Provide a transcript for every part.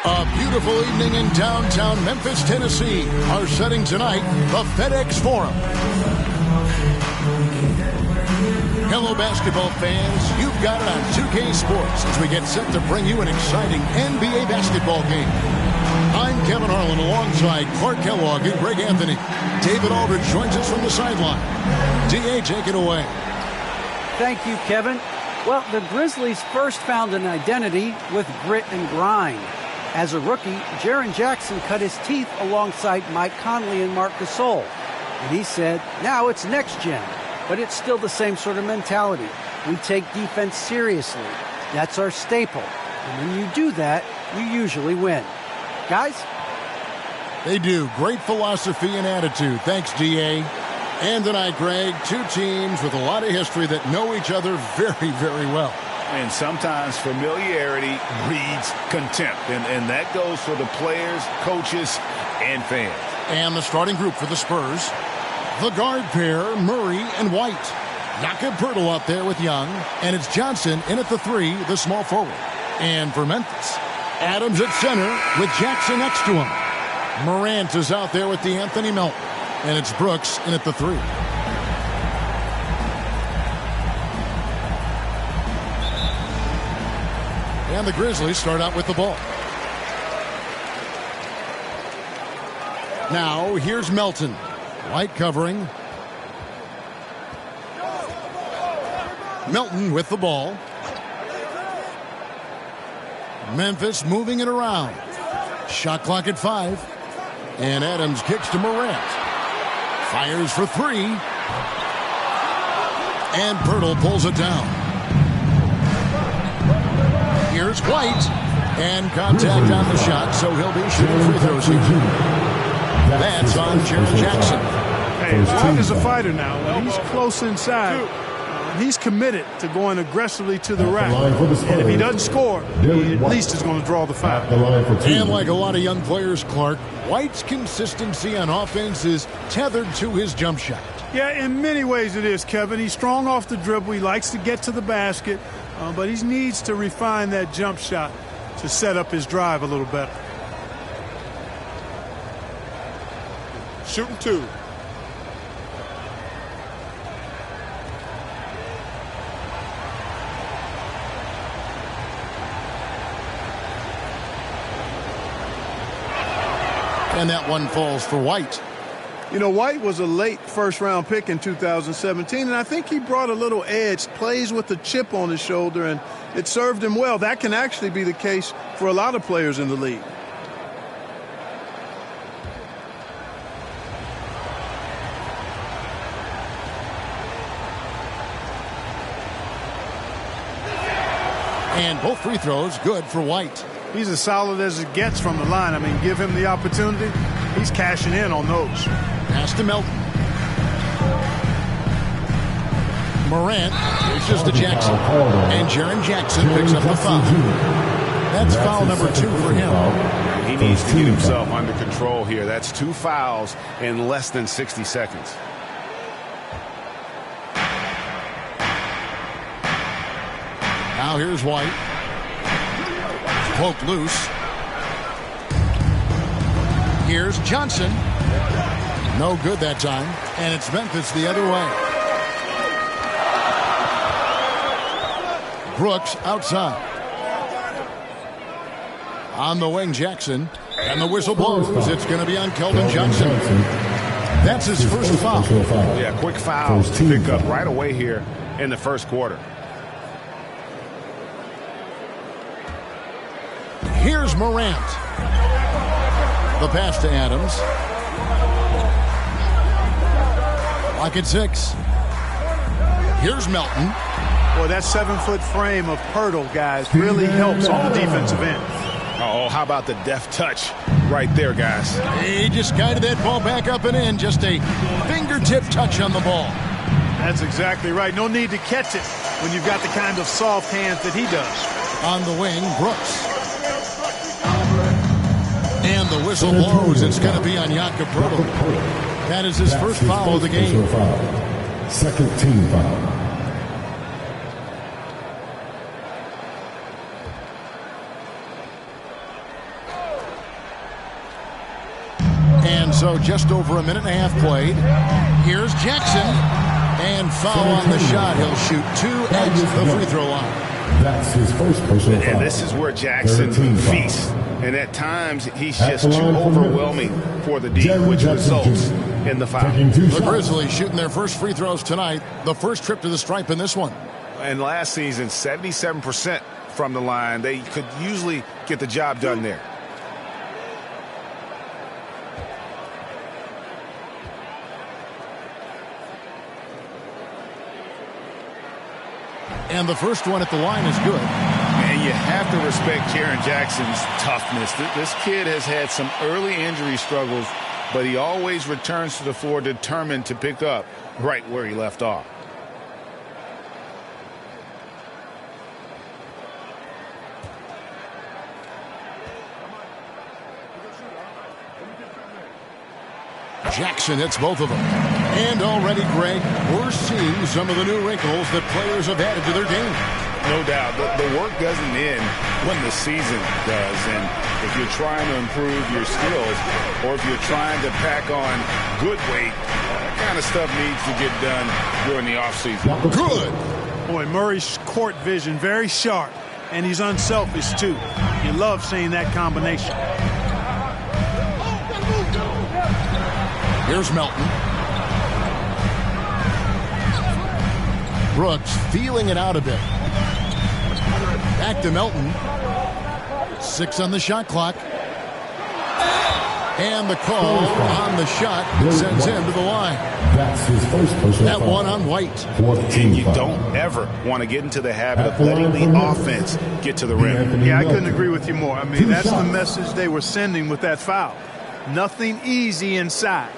A beautiful evening in downtown Memphis, Tennessee. Our setting tonight, the FedEx Forum. Hello, basketball fans. You've got it on 2K Sports as we get set to bring you an exciting NBA basketball game. I'm Kevin Harlan alongside Clark Kellogg and Greg Anthony. David Aldridge joins us from the sideline. D.A., take it away. Thank you, Kevin. Well, the Grizzlies first found an identity with grit and grind. As a rookie, Jaren Jackson cut his teeth alongside Mike Conley and Marc Gasol. And he said, now it's next gen. But it's still the same sort of mentality. We take defense seriously. That's our staple. And when you do that, you usually win. Guys? They do. Great philosophy and attitude. Thanks, D.A. And tonight, Greg, two teams with a lot of history that know each other very, very well. And sometimes familiarity breeds contempt. And that goes for the players, coaches, and fans. And the starting group for the Spurs. The guard pair, Murray and White. Jakob Poeltl out there with Young. And it's Johnson in at the three, the small forward. And for Memphis, Adams at center with Jackson next to him. Morant is out there with DeAnthony Melton. And it's Brooks in at the three. And the Grizzlies start out with the ball. Now, here's Melton. White covering. Melton with the ball. Memphis moving it around. Shot clock at 5. And Adams kicks to Morant. Fires for 3. And Poeltl pulls it down. Here's White. And contact on the shot, so he'll be shooting free throws here. That's on Jaren Jackson. Hey, White is a fighter now. He's close inside. He's committed to going aggressively to the rack. And if he doesn't score, he at least is going to draw the foul. And like a lot of young players, Clark, White's consistency on offense is tethered to his jump shot. Yeah, in many ways it is, Kevin. He's strong off the dribble. He likes to get to the basket, but he needs to refine that jump shot to set up his drive a little better. Shooting 2. And that one falls for White. You know, White was a late first-round pick in 2017, and I think he brought a little edge, plays with a chip on his shoulder, and it served him well. That can actually be the case for a lot of players in the league. And both free throws good for White. He's as solid as it gets from the line. I mean, give him the opportunity. He's cashing in on those. Pass to Melton. Morant reaches to Jackson. And Jaren Jackson picks up the foul. That's foul number 2 for him. He needs to get himself under control here. That's 2 fouls in less than 60 seconds. Now here's White. Poked loose. Here's Johnson. No good that time. And it's Memphis the other way. Brooks outside. On the wing, Jackson. And the whistle blows. It's going to be on Keldon Johnson. That's his first foul. Yeah, quick foul to pick up right away here in the first quarter. Here's Morant. The pass to Adams. Clock at 6. Here's Melton. Boy, that 7-foot frame of Poeltl, guys, really helps on the defensive end. Oh, how about the deft touch right there, guys? He just guided that ball back up and in. Just a fingertip touch on the ball. That's exactly right. No need to catch it when you've got the kind of soft hands that he does. On the wing, Brooks. And the whistle blows. It's going to be on Jakob Poeltl. That is his first foul of the game. Second team foul. And so just over a minute and a half played. Here's Jackson. And foul on the shot. He'll shoot 2 at the free throw line. That's his first personal foul. And this is where Jackson feasts. And at times, he's just too overwhelming for the D, which results in the foul. The Grizzlies shooting their first free throws tonight. The first trip to the stripe in this one. And last season, 77% from the line. They could usually get the job done there. And the first one at the line is good. And you have to respect Jaren Jackson's toughness. This kid has had some early injury struggles, but he always returns to the floor determined to pick up right where he left off. Jackson hits both of them. And already, Greg, we're seeing some of the new wrinkles that players have added to their game. No doubt. The work doesn't end when the season does. And if you're trying to improve your skills or if you're trying to pack on good weight, that kind of stuff needs to get done during the offseason. Good. Boy, Murray's court vision very sharp, and he's unselfish, too. You love seeing that combination. Here's Melton. Brooks feeling it out a bit. Back to Melton. 6 on the shot clock. And the call on the shot sends him to the line. That's his first personal That foul. one on White. And you don't ever want to get into the habit of letting the offense get to the rim. Yeah, I couldn't agree with you more. I mean, that's the message they were sending with that foul. Nothing easy inside.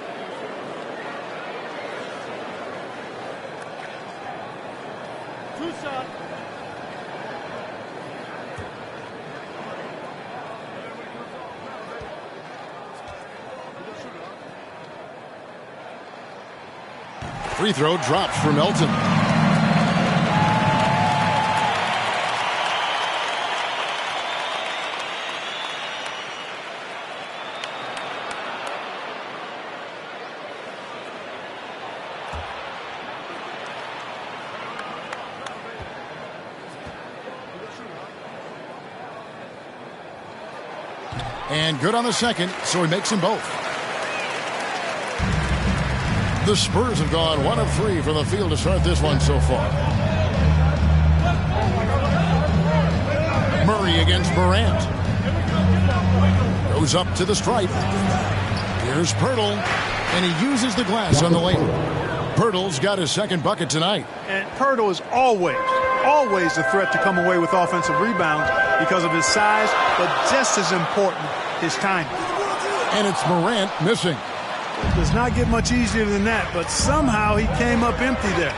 Free throw drops for Melton. And good on the second, so he makes them both. The Spurs have gone 1 of 3 from the field to start this one so far. Murray against Morant. Goes up to the stripe. Here's Pirtle, and he uses the glass on the layup. Pirtle's got his second bucket tonight. And Pirtle is always a threat to come away with offensive rebounds because of his size, but just as important, his timing. And it's Morant missing. Does not get much easier than that, but somehow he came up empty there.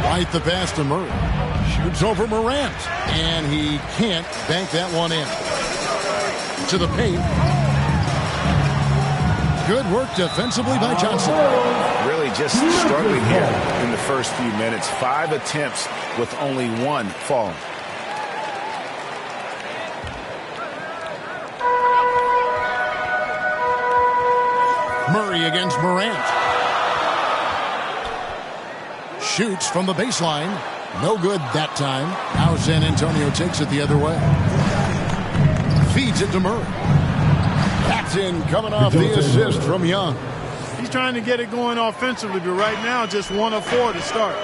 White the pass to Murray. Shoots over Morant, and he can't bank that one in. To the paint. Good work defensively by Johnson. Really just struggling here in the first few minutes. 5 attempts with only 1 falling. Murray against Morant. Shoots from the baseline. No good that time. Now San Antonio takes it the other way. Feeds it to Murray. That's in, coming off the assist from Young. He's trying to get it going offensively, but right now just 1 of 4 to start.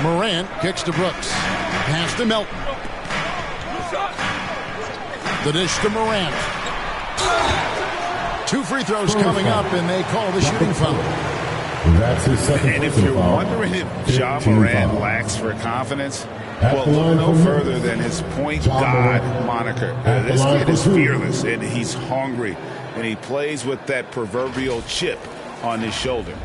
Morant kicks to Brooks. Pass to Melton. The dish to Morant. 2 free throws coming up, and they call the shooting foul. That's his second. And if you're wondering if Ja Morant lacks for confidence, well, look no further than his point guard moniker. This kid is fearless, and he's hungry, and he plays with that proverbial chip on his shoulder.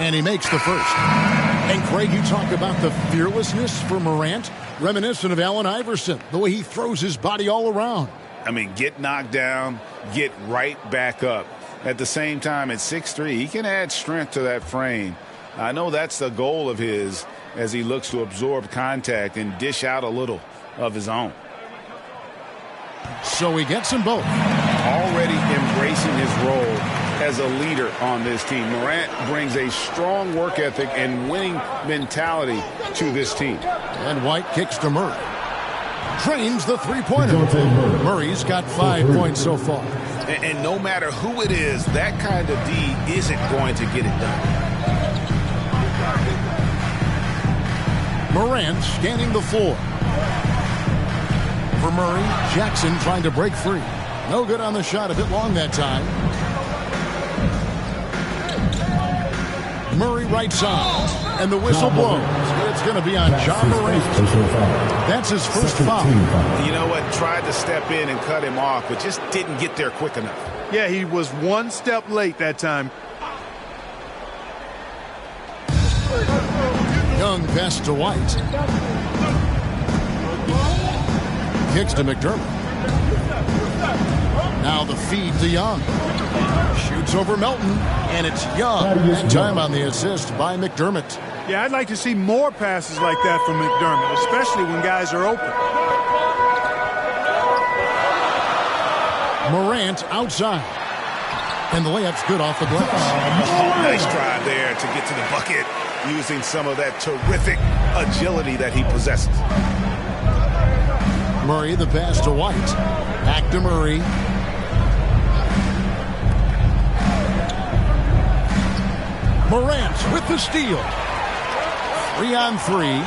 And he makes the first. And Craig, you talk about the fearlessness for Morant. Reminiscent of Allen Iverson, the way he throws his body all around. I mean, get knocked down, get right back up. At the same time, at 6'3", he can add strength to that frame. I know that's the goal of his as he looks to absorb contact and dish out a little of his own. So he gets them both. Already embracing his role as a leader on this team. Morant brings a strong work ethic and winning mentality to this team. And White kicks to Murray. Drains the three-pointer. Murray's got 5 points so far. And no matter who it is, that kind of D isn't going to get it done. Morant scanning the floor. For Murray, Jackson trying to break free. No good on the shot, a bit long that time. Murray right side, and the whistle blows. It's going to be on John Morant. That's his first foul. You know what? Tried to step in and cut him off, but just didn't get there quick enough. Yeah, he was one step late that time. Young pass to White. Kicks to McDermott. Now the feed to Young. Shoots over Melton, and it's Young. That time on the assist by McDermott. Yeah, I'd like to see more passes like that from McDermott, especially when guys are open. Morant outside. And the layup's good off the glass. Oh, nice drive there to get to the bucket, using some of that terrific agility that he possesses. Murray, the pass to White. Back to Murray. Morant with the steal. 3-on-3.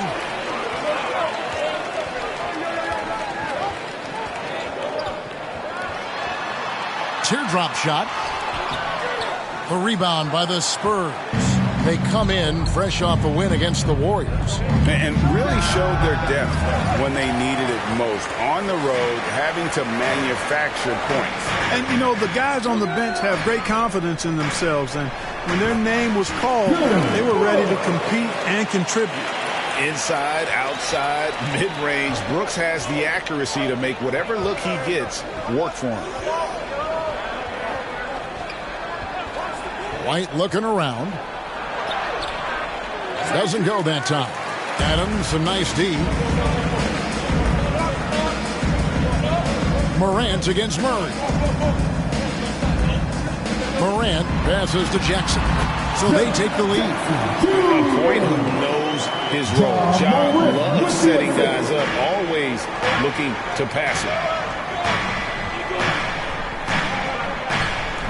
Teardrop shot. The rebound by the Spurs. They come in fresh off a win against the Warriors. And really showed their depth when they needed it most. On the road, having to manufacture points. And, you know, the guys on the bench have great confidence in themselves. And when their name was called, they were ready to compete and contribute. Inside, outside, mid-range, Brooks has the accuracy to make whatever look he gets work for him. White looking around. Doesn't go that time. Adams, a nice D. Morant against Murray. Morant passes to Jackson. So they take the lead. A point who knows his role. John loves setting guys up, always looking to pass it.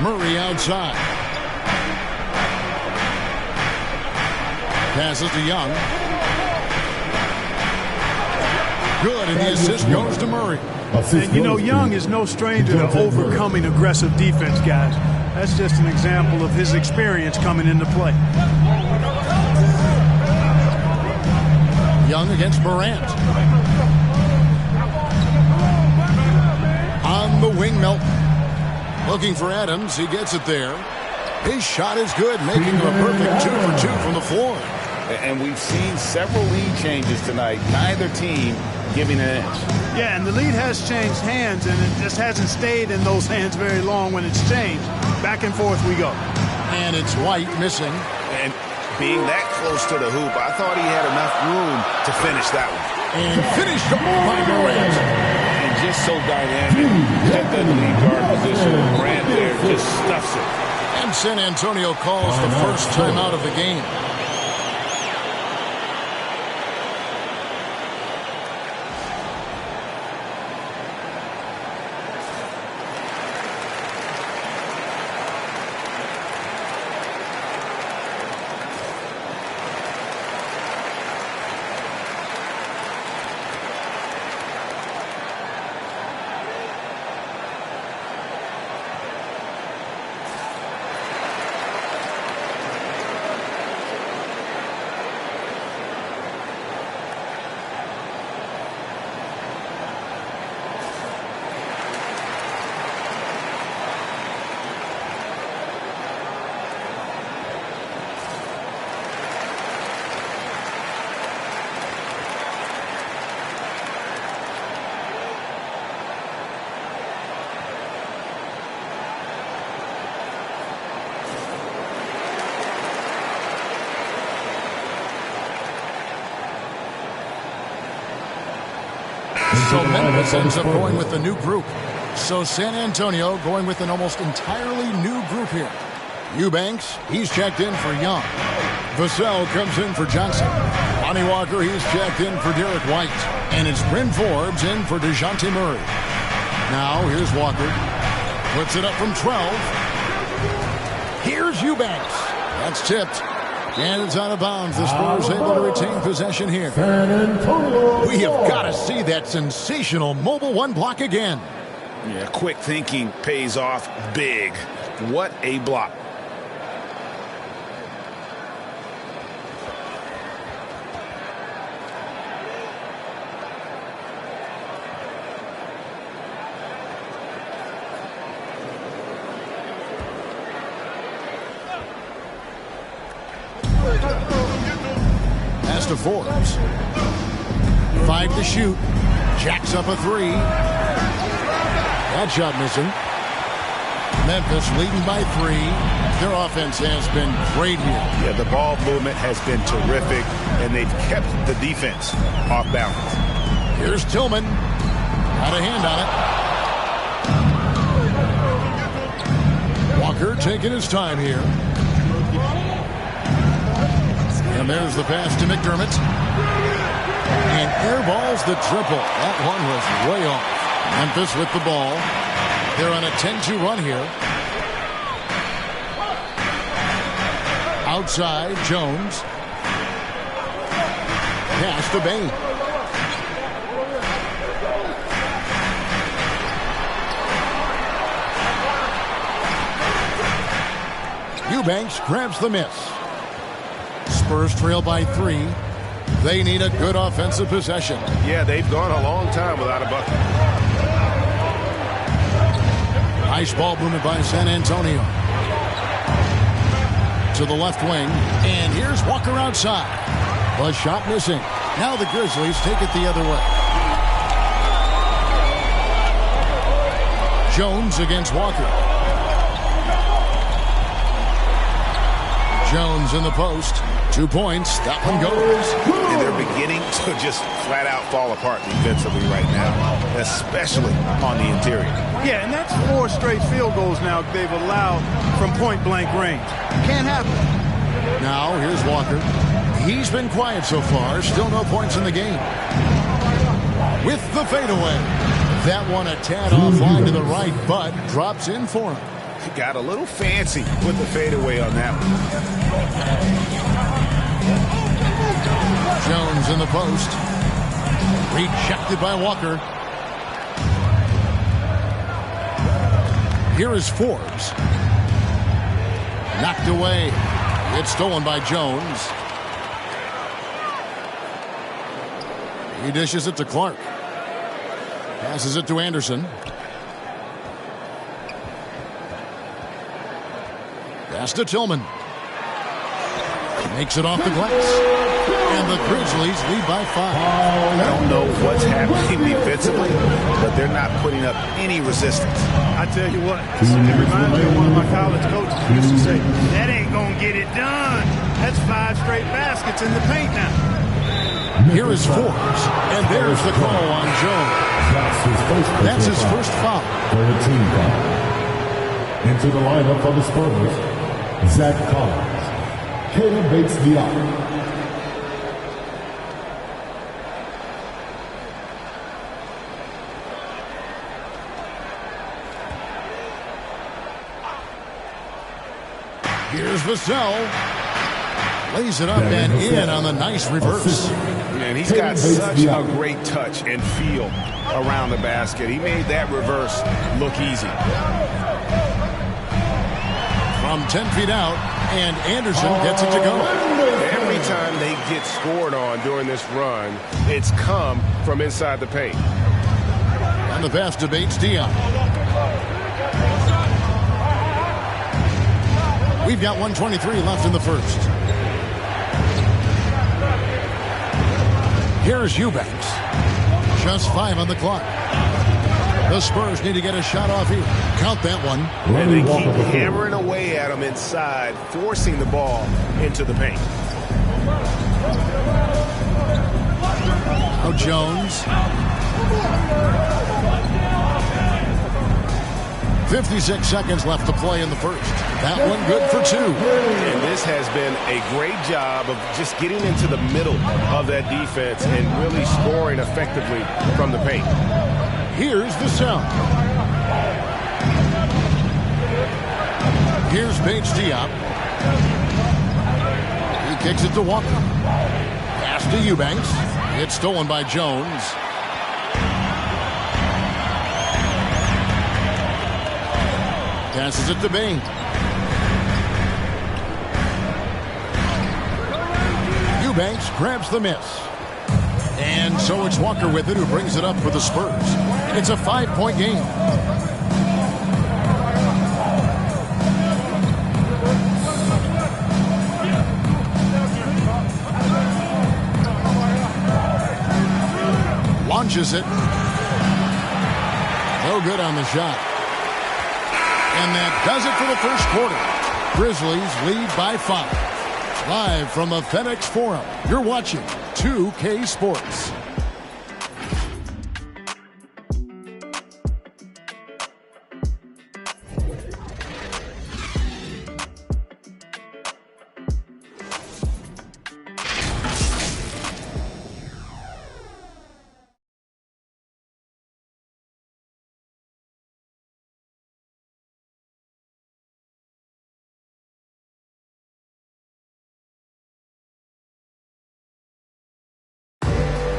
Murray outside. Passes to Young. Good, and the assist goes to Murray. And, you know, Young is no stranger to overcoming aggressive defense, guys. That's just an example of his experience coming into play. Young against Morant. On the wing, Melton. Looking for Adams. He gets it there. His shot is good, making him a perfect 2 for 2 from the floor. And we've seen several lead changes tonight. Neither team giving an edge. Yeah, and the lead has changed hands, and it just hasn't stayed in those hands very long when it's changed. Back and forth we go. And it's White missing. And being that close to the hoop, I thought he had enough room to finish that one. And finished by Morant. And just so dynamic at that lead guard position. Morant there just stuffs it. And San Antonio calls the first timeout of the game. So Memphis ends up going with a new group. So San Antonio going with an almost entirely new group here. Eubanks, he's checked in for Young. Vassell comes in for Johnson. Lonnie Walker, he's checked in for Derek White. And it's Bryn Forbes in for DeJounte Murray. Now, here's Walker. Puts it up from 12. Here's Eubanks. That's tipped. And it's out of bounds. The Spurs able to retain possession here. We have got to see that sensational mobile one block again. Yeah, quick thinking pays off big. What a block. Pass to Forbes. 5 to shoot. Jacks up a 3. That shot missing. Memphis leading by 3. Their offense has been great here. Yeah, the ball movement has been terrific, and they've kept the defense off balance. Here's Tillman. Got a hand on it. Walker taking his time here. And there's the pass to McDermott. And airballs the triple. That one was way off. Memphis with the ball. They're on a 10-2 run here. Outside, Jones. Pass to Bain. Eubanks grabs the miss. Spurs trail by 3. They need a good offensive possession. Yeah, they've gone a long time without a bucket. Nice ball movement by San Antonio. To the left wing. And here's Walker outside. The shot missing. Now the Grizzlies take it the other way. Jones against Walker. Jones in the post. 2 points. That one goes. And they're beginning to just flat out fall apart defensively right now, especially on the interior. Yeah, and that's 4 straight field goals now they've allowed from point-blank range. Can't happen. Now, here's Walker. He's been quiet so far. Still no points in the game. With the fadeaway. That one a tad offline to the right, but drops in for him. Got a little fancy with the fadeaway on that one. Jones in the post. Rejected by Walker. Here is Forbes. Knocked away. It's stolen by Jones. He dishes it to Clark. Passes it to Anderson. Pass to Tillman. Makes it off the glass. And the Grizzlies lead by 5. I don't know what's happening defensively, but they're not putting up any resistance. I tell you what, it reminds me of one of my college coaches who used to say, that ain't going to get it done. That's 5 straight baskets in the paint now. Here is Forbes, and there's the call on Jones. That's his first foul. 13 foul. Into the lineup for the Spurs, Zach Collins. Caleb Bates-Diop. Here's Vassell. Lays it up and in on the nice reverse. Man, he's got such a great touch and feel around the basket. He made that reverse look easy. From 10 feet out, and Anderson gets it to go. Every time they get scored on during this run, it's come from inside the paint. And the pass to Bates-Diop. We've got 1:23 left in the first. Here's Eubanks. Just 5 on the clock. The Spurs need to get a shot off here. Count that one. And they keep hammering away at him inside, forcing the ball into the paint. Now Jones. .56 seconds left to play in the first. That one good for 2. And this has been a great job of just getting into the middle of that defense and really scoring effectively from the paint. Here's the sound. Here's Paige Diop. He kicks it to Walker. Pass to Eubanks. It's stolen by Jones. Passes it to Bain. Eubanks grabs the miss. And so it's Walker with it who brings it up for the Spurs. It's a 5-point game. Launches it. No good on the shot. And that does it for the first quarter. Grizzlies lead by 5. Live from the FedEx Forum, you're watching 2K Sports.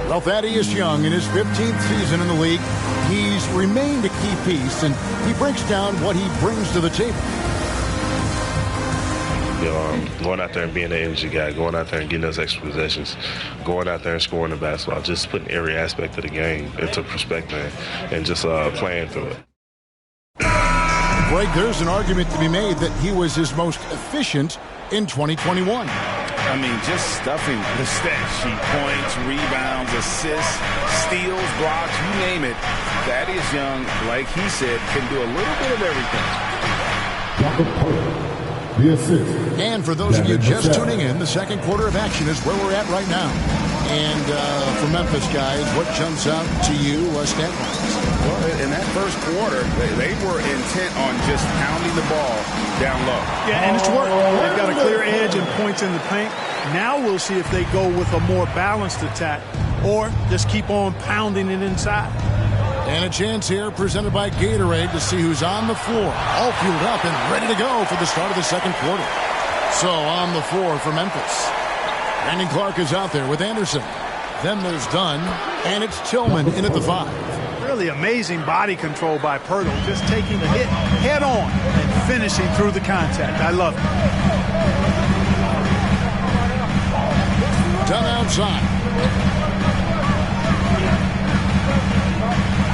Well, Thaddeus Young, in his 15th season in the league, he's remained a key piece, and he breaks down what he brings to the table. Going out there and being an energy guy, going out there and getting those extra possessions, going out there and scoring the basketball, just putting every aspect of the game into perspective and just playing through it. Greg, there's an argument to be made that he was his most efficient in 2021. I mean, just stuffing the stat sheet. Points, rebounds, assists, steals, blocks, you name it. Thaddeus Young, like he said, can do a little bit of everything. The assist. And for those of you just tuning in, the second quarter of action is where we're at right now. And for Memphis guys, what jumps out to you stat-wise? Well, in that first quarter, they were intent on just pounding the ball down low. Yeah, and it's worked. They've got a clear edge and points in the paint. Now we'll see if they go with a more balanced attack or just keep on pounding it inside. And a chance here presented by Gatorade to see who's on the floor. All fueled up and ready to go for the start of the second quarter. So on the floor for Memphis. Brandon Clark is out there with Anderson. Then there's Dunn, and it's Tillman in at the 5. Really amazing body control by Pirtle, just taking the hit head on and finishing through the contact. I love it. Dunn outside.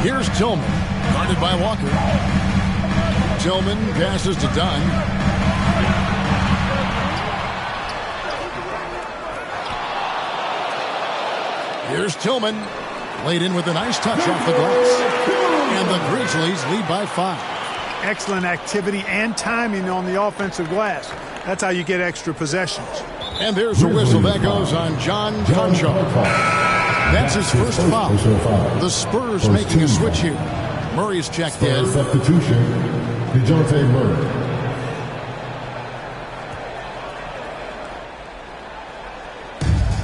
Here's Tillman, guarded by Walker. Tillman passes to Dunn. Here's Tillman, laid in with a nice touch off the glass. And the Grizzlies lead by 5. Excellent activity and timing on the offensive glass. That's how you get extra possessions. And there's a whistle that goes on John Concho. That's his first foul. The Spurs making a switch here. Murray's checked in. Substitution, DeJounte Murray.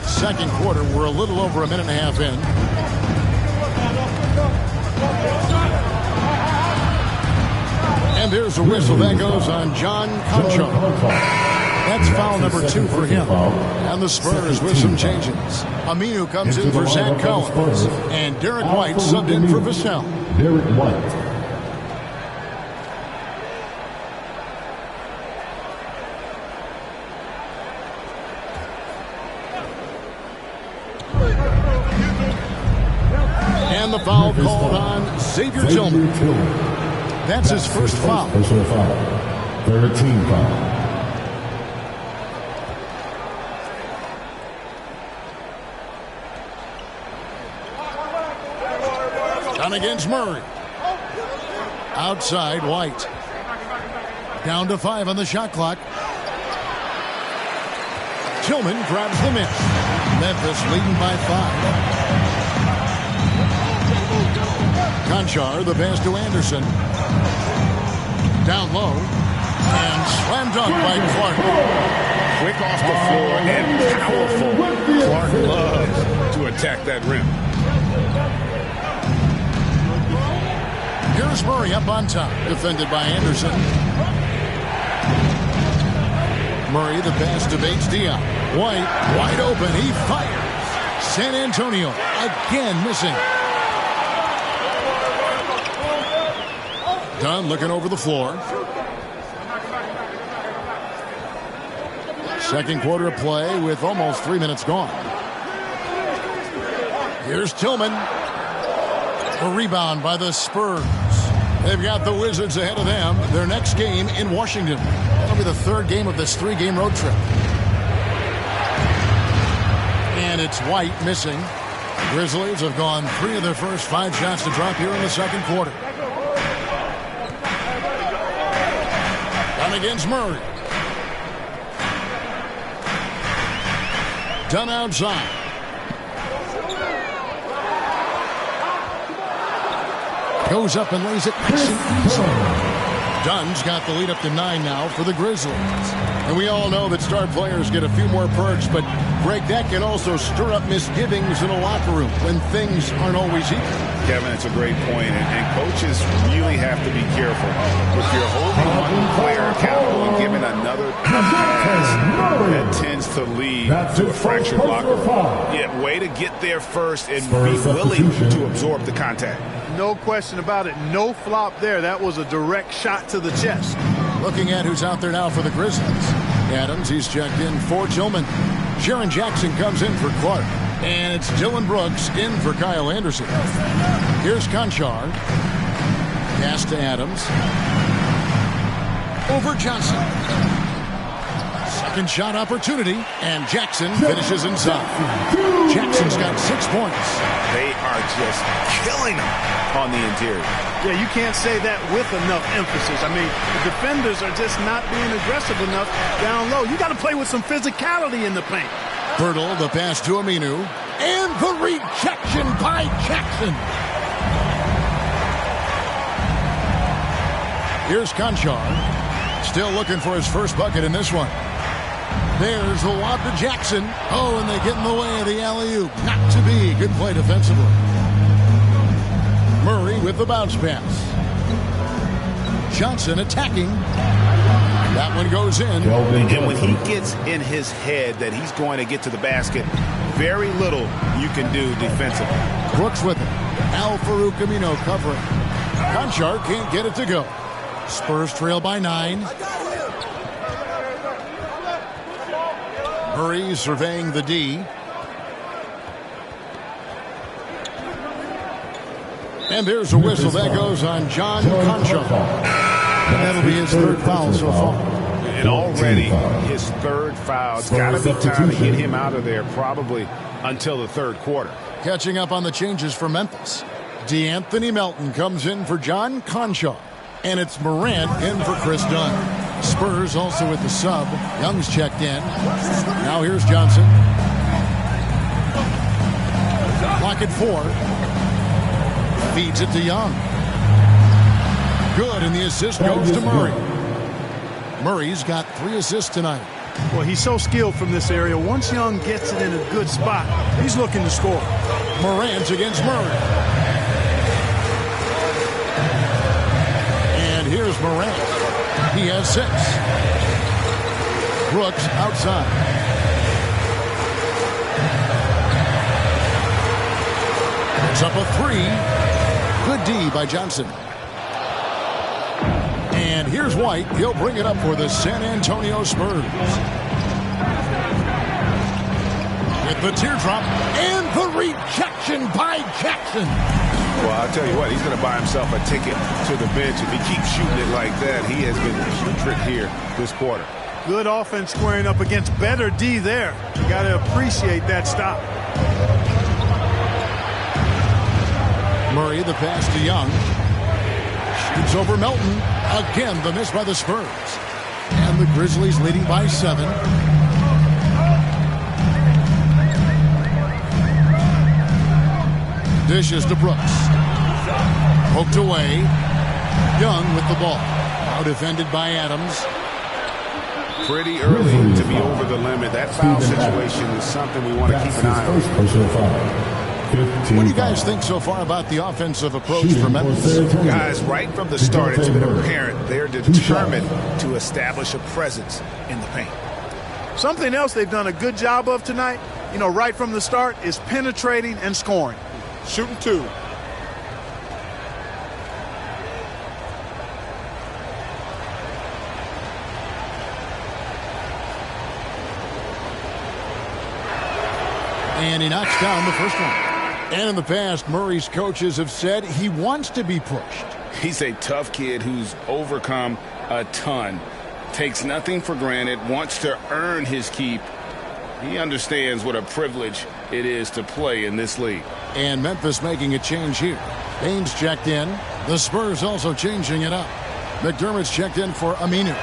Second quarter, we're a little over a minute and a half in. And there's a whistle that goes on John Concho. That's foul number 2 for him. And the Spurs with some changes. Aminu comes in for Zach Collins. And Derek White subbed in for Vassell. Derek White. And the foul called on Xavier Tillman. That's his first foul. Personal foul. Third team foul. Down against Murray. Outside White. Down to 5 on the shot clock. Tillman grabs the miss. Memphis leading by 5. Conchar, the pass to Anderson. Down low. And slam dunk by Clark. Quick off the floor and powerful. Clark loves to attack that rim. Here's Murray up on top, defended by Anderson. Murray, the pass to Bates Diop. White, wide open, he fires. San Antonio, again missing. Dunn looking over the floor. Second quarter of play with almost 3 minutes gone. Here's Tillman. A rebound by the Spurs. They've got the Wizards ahead of them. Their next game in Washington. That'll be the third game of this 3-game road trip. And it's White missing. The Grizzlies have gone 3 of their first 5 shots to drop here in the second quarter. Dunn against Murray. Dunn outside. Goes up and lays it nice and easy. Dunn's got the lead up to 9 now for the Grizzlies. And we all know that star players get a few more perks, but Greg, that can also stir up misgivings in a locker room when things aren't always equal. Kevin, it's a great point, and coaches really have to be careful. If you're holding one player accountable and giving another pass, that tends to lead to a fractured locker room. Yeah, way to get there first and be willing to absorb the contact. No question about it. No flop there. That was a direct shot to the chest. Looking at who's out there now for the Grizzlies. Adams, he's checked in for Tillman. Jaren Jackson comes in for Clark. And it's Dylan Brooks in for Kyle Anderson. Here's Conchar. Pass to Adams. Over Johnson. Second shot opportunity. And Jackson finishes inside. Jackson's got 6 points. They are just killing them on the interior. Yeah, you can't say that with enough emphasis. I mean, the defenders are just not being aggressive enough down low. You got to play with some physicality in the paint. Birtle, the pass to Aminu. And the rejection by Jackson. Here's Conchar. Still looking for his first bucket in this one. There's the lob to Jackson. Oh, and they get in the way of the alley-oop. Not to be. Good play defensively. Murray with the bounce pass. Johnson attacking. That one goes in. And when he gets in his head that he's going to get to the basket, very little you can do defensively. Brooks with it. Al-Farouq Aminu covering. Conchar can't get it to go. Spurs trail by 9. Murray surveying the D. And there's a whistle that goes on John Conchar. And that'll be his third foul so far. And already his third foul. It's got to be time to get him out of there probably until the third quarter. Catching up on the changes for Memphis. DeAnthony Melton comes in for John Conchar. And it's Morant in for Chris Dunn. Spurs also with the sub. Young's checked in. Now here's Johnson. Clock at 4. Feeds it to Young. Good, and the assist goes to Murray. Murray's got 3 assists tonight. Well, he's so skilled from this area. Once Young gets it in a good spot, he's looking to score. Morant against Murray. And here's Morant. He has 6. Brooks outside. It's up a 3. Good D by Johnson. And here's White. He'll bring it up for the San Antonio Spurs. With the teardrop and the rejection by Jackson. Well, I'll tell you what, he's going to buy himself a ticket to the bench. If he keeps shooting it like that, he has been putrid here this quarter. Good offense squaring up against better D there. You got to appreciate that stop. Murray, the pass to Young. Shoots over Melton. Again, the miss by the Spurs. And the Grizzlies leading by 7. Dishes to Brooks. Poked away. Young with the ball. Now defended by Adams. Pretty early to be over the limit. That foul situation is something we want to keep an eye on. What do you guys think so far about the offensive approach for Memphis? Guys, right from the start, it's been apparent they're determined to establish a presence in the paint. Something else they've done a good job of tonight, right from the start, is penetrating and scoring. Shooting two. And he knocks down the first one. And in the past, Murray's coaches have said he wants to be pushed. He's a tough kid who's overcome a ton. Takes nothing for granted, wants to earn his keep. He understands what a privilege it is to play in this league. And Memphis making a change here. Baines checked in. The Spurs also changing it up. McDermott's checked in for Aminu.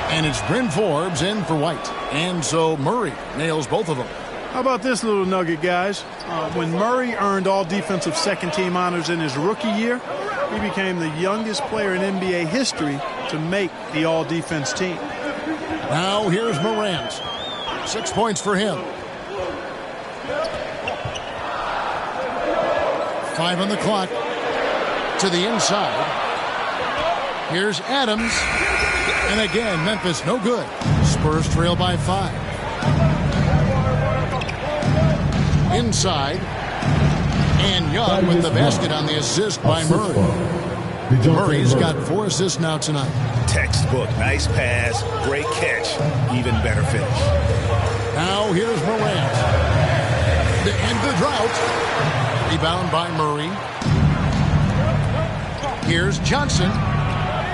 And it's Bryn Forbes in for White. And so Murray nails both of them. How about this little nugget, guys? When Murray earned all defensive second-team honors in his rookie year, he became the youngest player in NBA history to make the all-defense team. Now here's Morant. 6 points for him. 5 on the clock. To the inside. Here's Adams. And again, Memphis no good. Spurs trail by 5. Inside. And Young with the basket on the assist by Murray. Murray's got 4 assists now tonight. Textbook. Nice pass. Great catch. Even better finish. Now here's Morant. To end the drought. Rebound by Murray. Here's Johnson.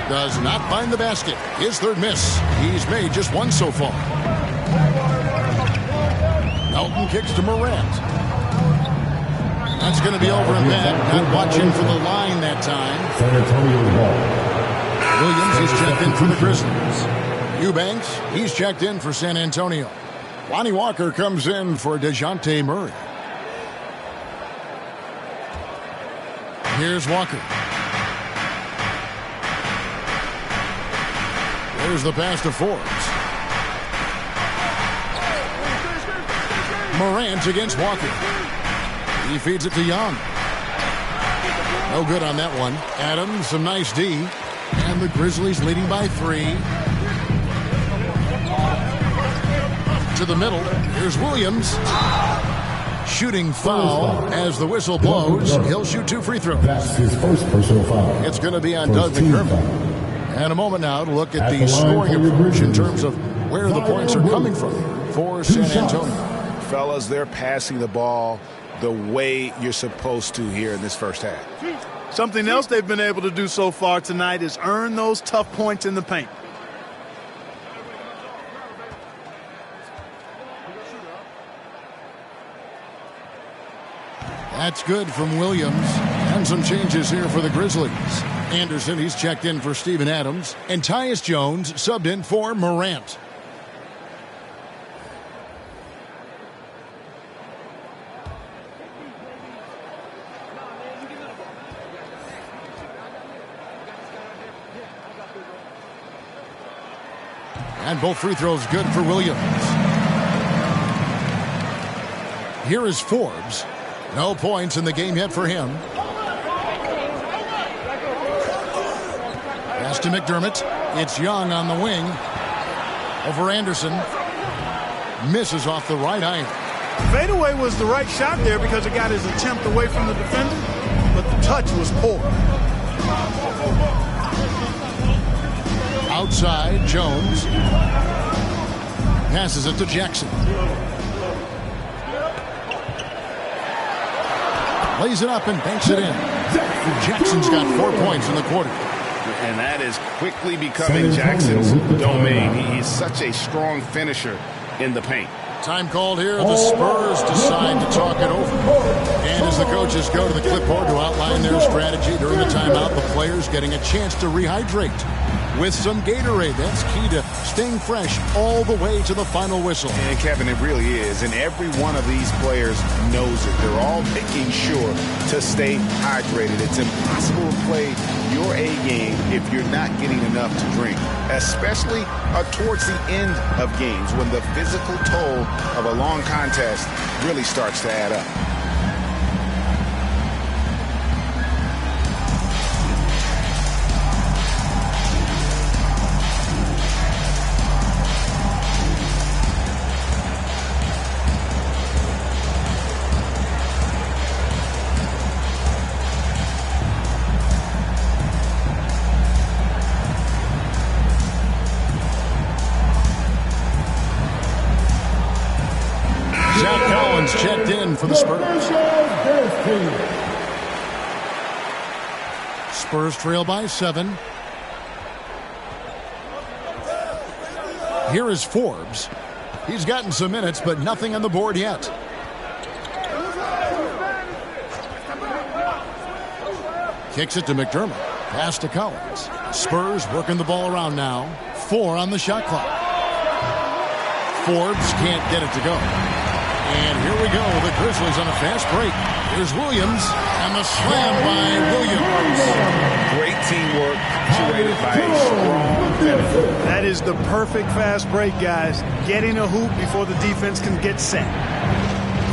Does not find the basket. His third miss. He's made just 1 so far. Melton kicks to Morant. That's going to be over and back. Not watching for the line that time. San Antonio's ball. Williams is checked in for the Grizzlies. Eubanks, he's checked in for San Antonio. Lonnie Walker comes in for DeJounte Murray. Here's Walker. There's the pass to Forbes. Morant against Walker. He feeds it to Young. No good on that one. Adams, some nice D. And the Grizzlies leading by 3. To the middle. Here's Williams. Shooting foul as the whistle blows. He'll shoot 2 free throws. That's his first personal foul. It's going to be on Doug McDermott. And a moment now to look at the scoring approach in terms of where the points are coming from for San Antonio. Fellas, they're passing the ball the way you're supposed to here in this first half. Something else they've been able to do so far tonight is earn those tough points in the paint. That's good from Williams. And some changes here for the Grizzlies. Anderson, he's checked in for Steven Adams. And Tyus Jones subbed in for Morant. And both free throws good for Williams. Here is Forbes. No points in the game yet for him. Pass to McDermott. It's Young on the wing. Over Anderson. Misses off the right iron. Fadeaway was the right shot there because it got his attempt away from the defender, but the touch was poor. Outside, Jones. Passes it to Jackson. Lays it up and banks it in. Jackson's got 4 points in the quarter. And that is quickly becoming Jackson's domain. He's such a strong finisher in the paint. Time called here. The Spurs decide to talk it over. And as the coaches go to the clipboard to outline their strategy during the timeout, the players getting a chance to rehydrate. with some Gatorade. That's key to staying fresh all the way to the final whistle. And Kevin, it really is. And every one of these players knows it. They're all making sure to stay hydrated. It's impossible to play your A game if you're not getting enough to drink, especially towards the end of games when the physical toll of a long contest really starts to add up. Checked in for the Spurs. Spurs trail by 7. Here is Forbes. He's gotten some minutes, but nothing on the board yet. Kicks it to McDermott. Pass to Collins. Spurs working the ball around now. 4 on the shot clock. Forbes can't get it to go. And here we go, the Grizzlies on a fast break. Here's Williams, and the slam by Williams. Great teamwork, punctuated by a strong finish. That is the perfect fast break, guys. Getting a hoop before the defense can get set.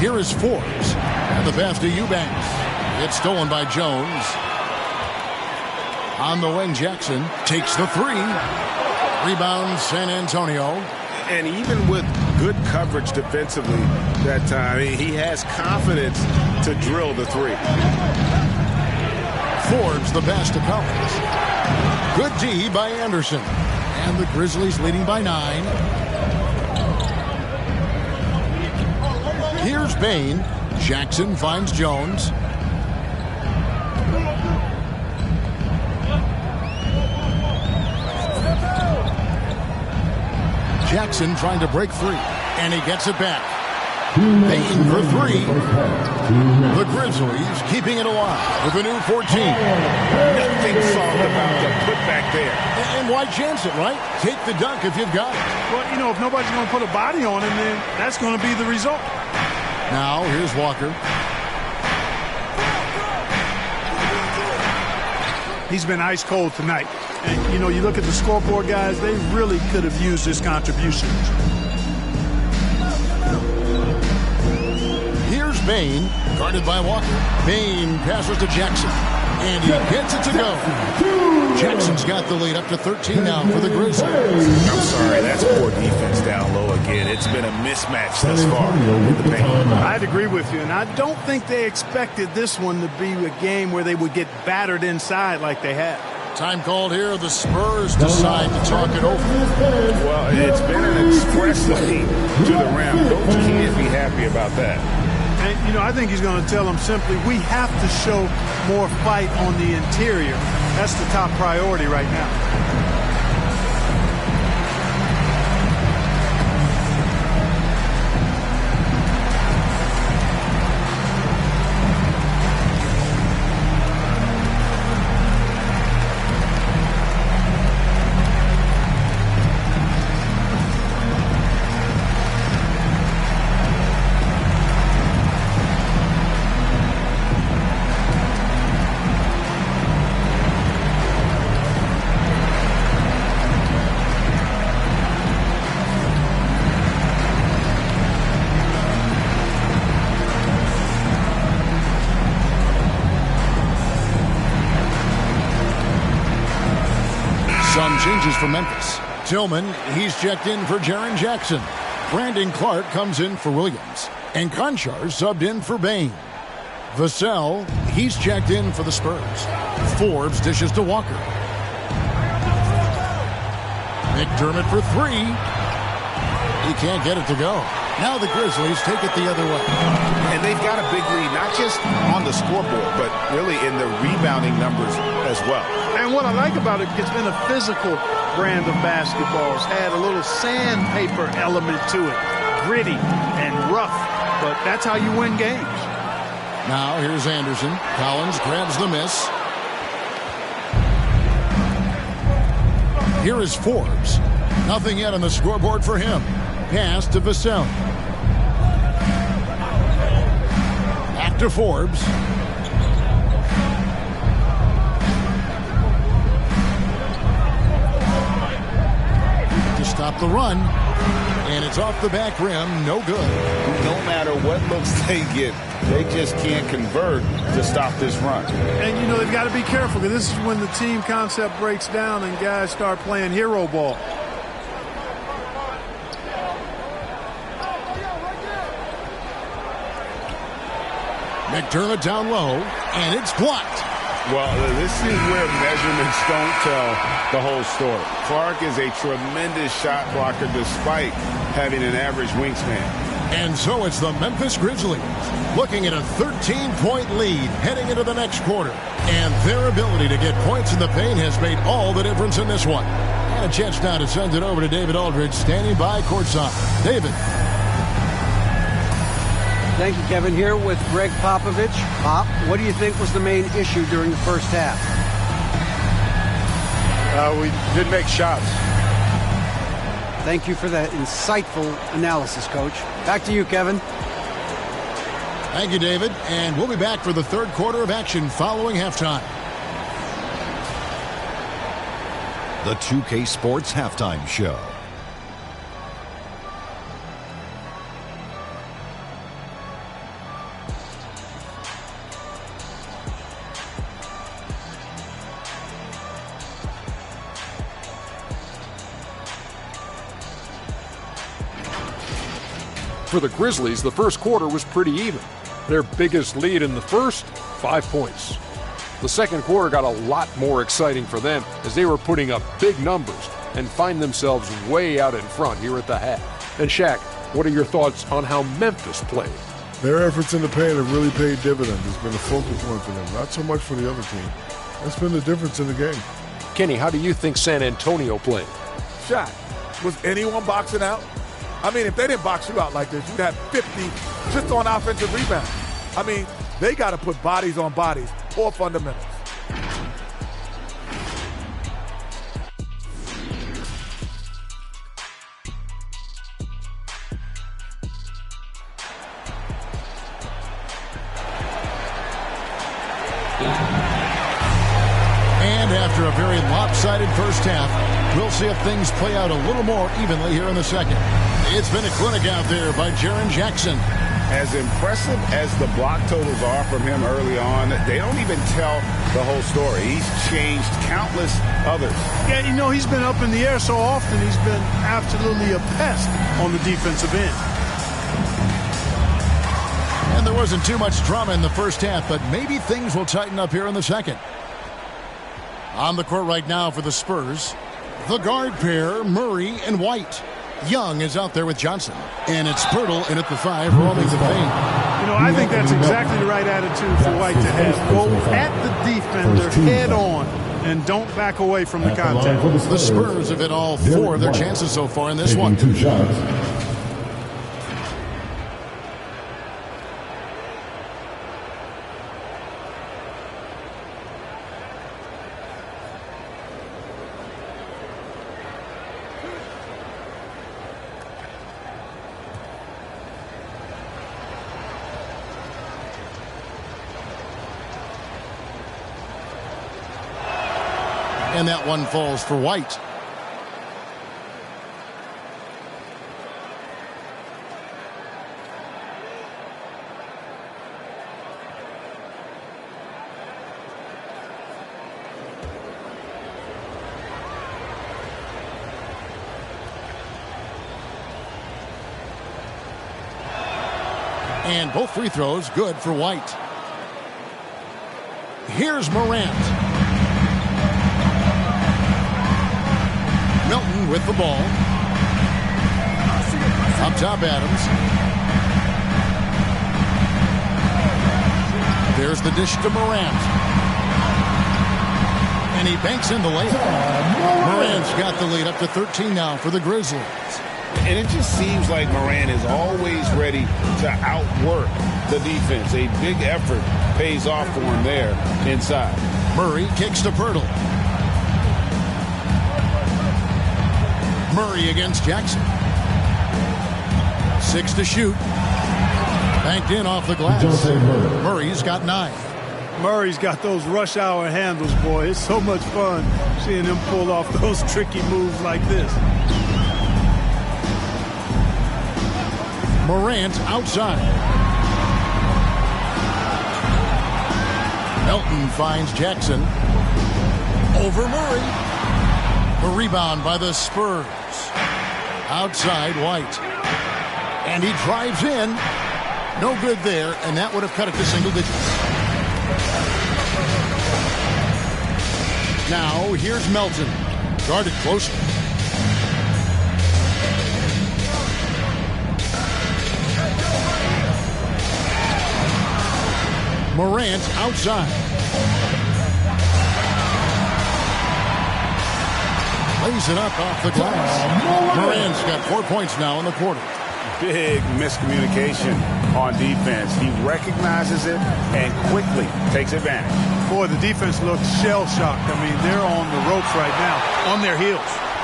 Here is Forbes, and the pass to Eubanks. It's stolen by Jones. On the wing, Jackson takes the 3. Rebound, San Antonio. And even with good coverage defensively that time, he has confidence to drill the 3. Forbes the pass to Collins. Good D by Anderson. And the Grizzlies leading by 9. Here's Bain. Jackson finds Jones. Jackson trying to break free, and he gets it back. Bain for 3. The Grizzlies keeping it alive with a new 14. Nothing soft about the putback there. And why chance it, right? Take the dunk if you've got it. Well, you know, if nobody's going to put a body on him, then that's going to be the result. Now, here's Walker. He's been ice cold tonight. And, you know, you look at the scoreboard, guys, they really could have used this contribution. Here's Bain, guarded by Walker. Bain passes to Jackson, and he gets it to go. Jackson's got the lead up to 13 now for the Grizzlies. I'm sorry, that's poor defense down low again. It's been a mismatch thus far in the paint. I'd agree with you, and I don't think they expected this one to be a game where they would get battered inside like they have. Time called here. The Spurs decide to talk it over. Well, it's been an express lane to the rim. Coach can't be happy about that. And, you know, I think he's going to tell them simply, we have to show more fight on the interior. That's the top priority right now. Some changes for Memphis. Tillman, he's checked in for Jaren Jackson. Brandon Clark comes in for Williams. And Conchar subbed in for Bain. Vassell, he's checked in for the Spurs. Forbes dishes to Walker. McDermott for 3. He can't get it to go. Now the Grizzlies take it the other way. And they've got a big lead, not just on the scoreboard, but really in the rebounding numbers as well. And what I like about it, it's been a physical brand of basketball. It's had a little sandpaper element to it. Gritty and rough, but that's how you win games. Now here's Anderson. Collins grabs the miss. Here is Forbes. Nothing yet on the scoreboard for him. Pass to Vassell. Back to Forbes. To stop the run. And it's off the back rim. No good. No matter what looks they get, they just can't convert to stop this run. And, you know, they've got to be careful because this is when the team concept breaks down and guys start playing hero ball. McDermott down low, and it's blocked. Well, this is where measurements don't tell the whole story. Clark is a tremendous shot blocker despite having an average wingspan. And so it's the Memphis Grizzlies looking at a 13-point lead heading into the next quarter. And their ability to get points in the paint has made all the difference in this one. And a chance now to send it over to David Aldridge standing by courtside. David. Thank you, Kevin. Here with Greg Popovich. Pop, what do you think was the main issue during the first half? We didn't make shots. Thank you for that insightful analysis, Coach. Back to you, Kevin. Thank you, David. And we'll be back for the third quarter of action following halftime. The 2K Sports Halftime Show. For the Grizzlies, the first quarter was pretty even. Their biggest lead in the first, 5 points. The second quarter got a lot more exciting for them as they were putting up big numbers and find themselves way out in front here at the half. And Shaq, what are your thoughts on how Memphis played? Their efforts in the paint have really paid dividends. It's been a focal point for them, not so much for the other team. That's been the difference in the game. Kenny, how do you think San Antonio played? Shaq, was anyone boxing out? I mean, if they didn't box you out like this, you'd have 50 just on offensive rebounds. I mean, they got to put bodies on bodies or fundamentals. And after a very lopsided first half, we'll see if things play out a little more evenly here in the second. It's been a clinic out there by Jaren Jackson. As impressive as the block totals are from him early on, they don't even tell the whole story. He's changed countless others. Yeah, you know, he's been up in the air so often, he's been absolutely a pest on the defensive end. And there wasn't too much drama in the first half, but maybe things will tighten up here in the second. On the court right now for the Spurs, the guard pair, Murray and White. Young is out there with Johnson. And it's Pirtle in at the 5, roaming the paint. You know, I think that's exactly the right attitude for White to have. Go at the defender head on and don't back away from the contact. The Spurs have hit all 4 of their chances so far in this one. 2 shots. And that one falls for White. And both free throws good for White. Here's Morant. Milton with the ball. Up top, Adams. There's the dish to Morant. And he banks in the layup. Morant's got the lead up to 13 now for the Grizzlies. And it just seems like Morant is always ready to outwork the defense. A big effort pays off for him there inside. Murray kicks to Pirtle. Murray against Jackson. 6 to shoot. Banked in off the glass. Murray's got 9. Murray's got those rush hour handles, boy. It's so much fun seeing him pull off those tricky moves like this. Morant outside. Melton finds Jackson. Over Murray. A rebound by the Spurs. Outside White. And he drives in. No good there, and that would have cut it to single digits. Now, here's Melton. Guarded closely. Morant outside. Lays it up off the glass. Morant's got 4 points now in the quarter. Big miscommunication on defense. He recognizes it and quickly takes advantage. Boy, the defense looks shell-shocked. I mean, they're on the ropes right now, on their heels.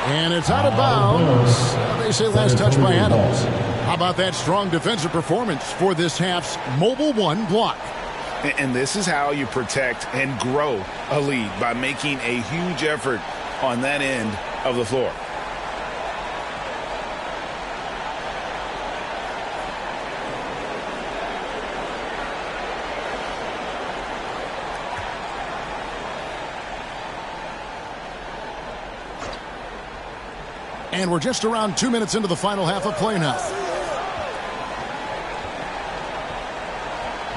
And it's out of bounds. They say last touch by Adams. How about that strong defensive performance for this half's Mobile One block? And this is how you protect and grow a lead, by making a huge effort on that end of the floor. And we're just around 2 minutes into the final half of play now.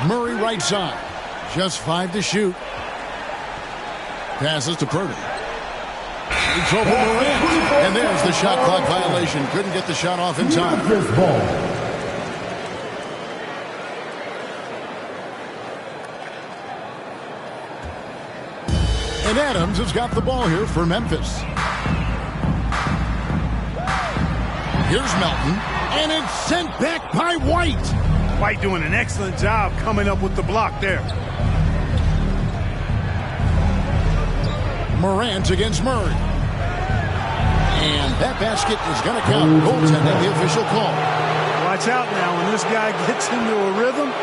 Murray right side. Just 5 to shoot. Passes to Purdy. It's over Morant. And there's the shot clock violation. Couldn't get the shot off in time. And Adams has got the ball here for Memphis. Here's Melton, and it's sent back by White. White doing an excellent job coming up with the block there. Morant against Murray. And that basket is going to count. Goaltending, the official call. Watch out now. When this guy gets into a rhythm,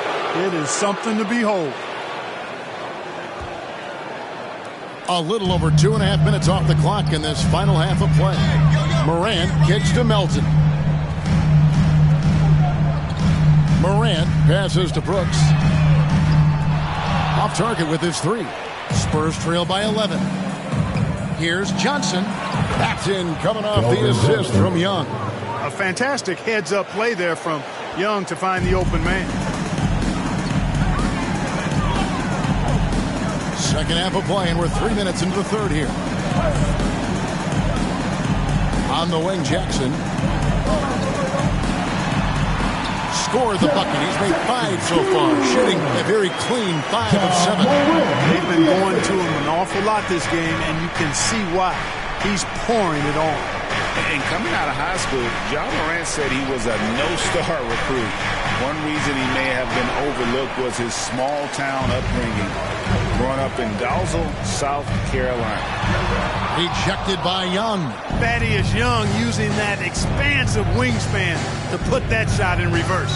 it is something to behold. A little over 2.5 minutes off the clock in this final half of play. Morant kicks to Melton. Morant passes to Brooks. Off target with his 3. Spurs trail by 11. Here's Johnson. That's in, coming off the assist from Young. A fantastic heads-up play there from Young to find the open man. Second half of play, and we're 3 minutes into the third here. On the wing, Jackson. Scored the bucket. He's made 5 so far, shooting a very clean 5 of 7. They've been going to him an awful lot this game, and you can see why. He's pouring it on. And coming out of high school, John Morant said he was a no-star recruit. One reason he may have been overlooked was his small-town upbringing, growing up in Dalzell, South Carolina. Rejected by Young. Thaddeus Young using that expansive wingspan to put that shot in reverse.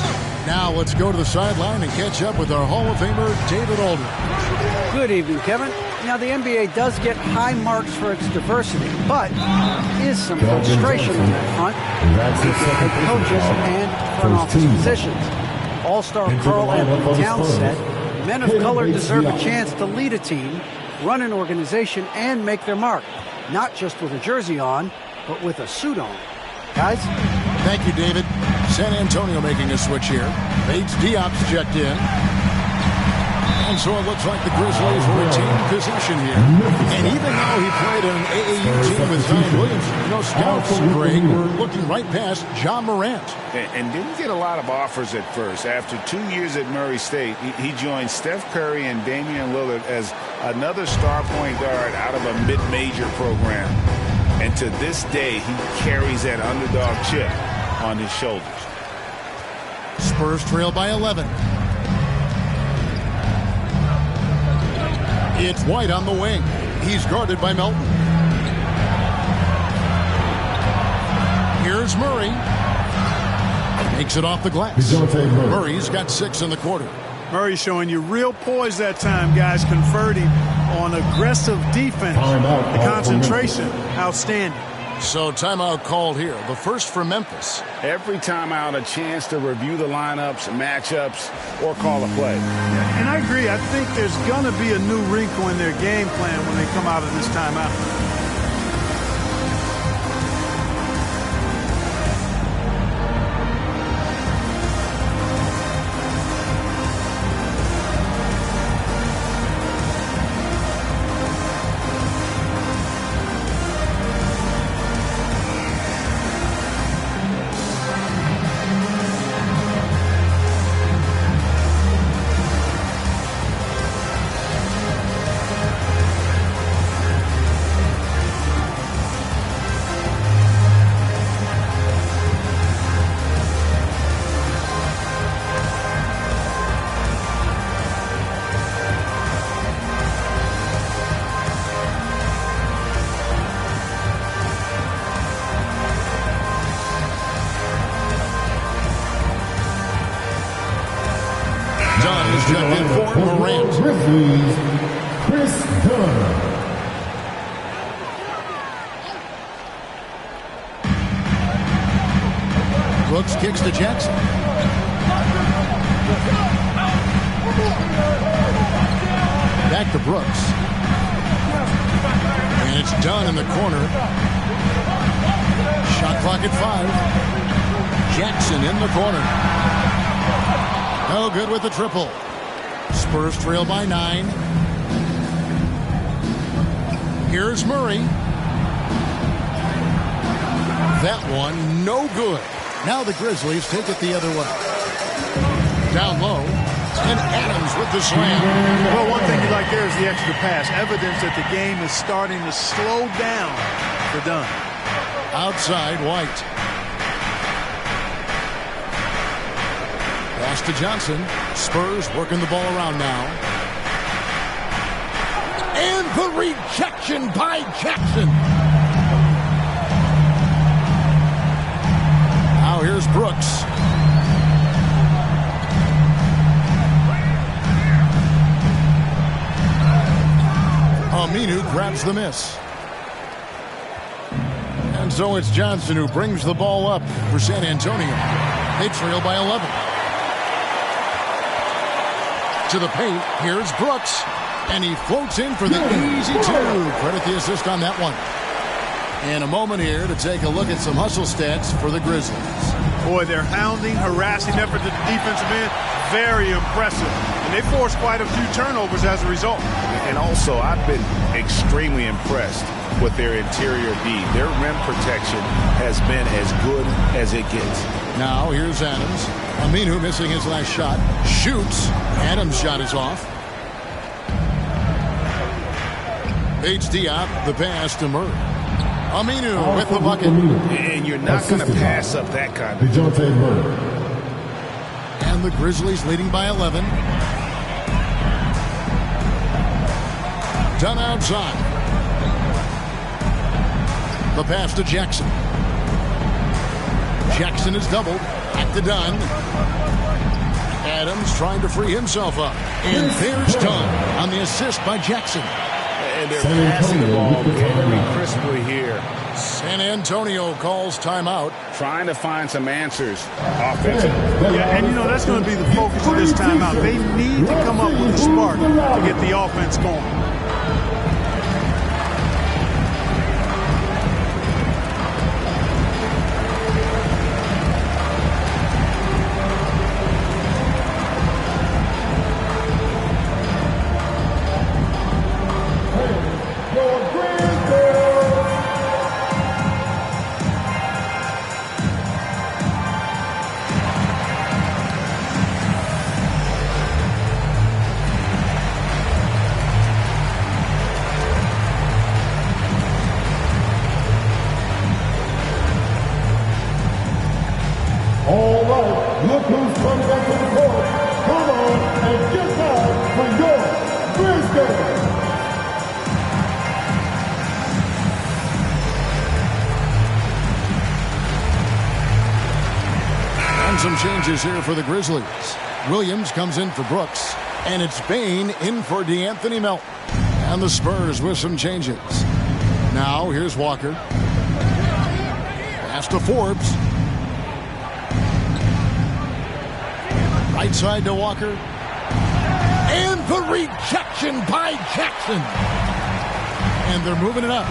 Now let's go to the sideline and catch up with our Hall of Famer, David Aldridge. Good evening, Kevin. Now, the NBA does get high marks for its diversity, but there is some frustration on that front. Head coaches and front office positions. All-star Karl Anthony Towns said, men of color deserve a chance to lead a team, run an organization, and make their mark. Not just with a jersey on, but with a suit on. Guys? Thank you, David. San Antonio making a switch here. Bates Diop's checked in. And so it looks like the Grizzlies will retain possession here. And even though he played on an AAU team with Zion Williamson, scouts, Greg, were looking right past John Morant. And didn't get a lot of offers at first. After 2 years at Murray State, he joined Steph Curry and Damian Lillard as another star point guard out of a mid-major program. And to this day, he carries that underdog chip on his shoulders. Spurs trail by 11. It's White on the wing. He's guarded by Melton. Here's Murray. Makes it off the glass. Murray's got 6 in the quarter. Murray showing you real poise that time, guys, converting on aggressive defense. The concentration, outstanding. So timeout called here. The first for Memphis. Every timeout, a chance to review the lineups, matchups, or call a play. Yeah, and I agree. I think there's going to be a new wrinkle in their game plan when they come out of this timeout. Grizzlies, Chris Dunn. Brooks kicks to Jackson. Back to Brooks. And it's Dunn in the corner. Shot clock at 5. Jackson in the corner. No good with the triple. Spurs trail by 9. Here's Murray. That one, no good. Now the Grizzlies take it the other way. Down low, and Adams with the slam. Well, one thing you like there is the extra pass. Evidence that the game is starting to slow down for Dunn. Outside, White. Pass to Johnson. Spurs working the ball around now. And the rejection by Jackson. Now here's Brooks. Aminu grabs the miss. And so it's Johnson who brings the ball up for San Antonio. They trail by 11. To the paint, here's Brooks, and he floats in for the easy 2. Credit the assist on that one. And a moment here to take a look at some hustle stats for the Grizzlies. Boy, their hounding, harassing effort to the defensive end, very impressive. And they forced quite a few turnovers as a result. And also, I've been extremely impressed with their interior D. Their rim protection has been as good as it gets. Now, here's Adams. Aminu missing his last shot. Shoots. Adams' shot is off. Diop, the pass to Murray. Aminu with the bucket. And you're not going to pass up that kind of. And the Grizzlies leading by 11. Dunn outside. The pass to Jackson. Jackson is doubled. Back to Dunn. Adams trying to free himself up. And there's Dunn on the assist by Jackson. And they're passing the ball very crisply here. San Antonio calls timeout. Trying to find some answers offensively. Yeah, and you know, that's going to be the focus of this timeout. They need to come up with a spark to get the offense going. changes here for the Grizzlies. Williams comes in for Brooks, and it's Bain in for DeAnthony Melton. And the Spurs with some changes. Now here's Walker. Pass to Forbes. Right side to Walker. And the rejection by Jackson. And they're moving it up.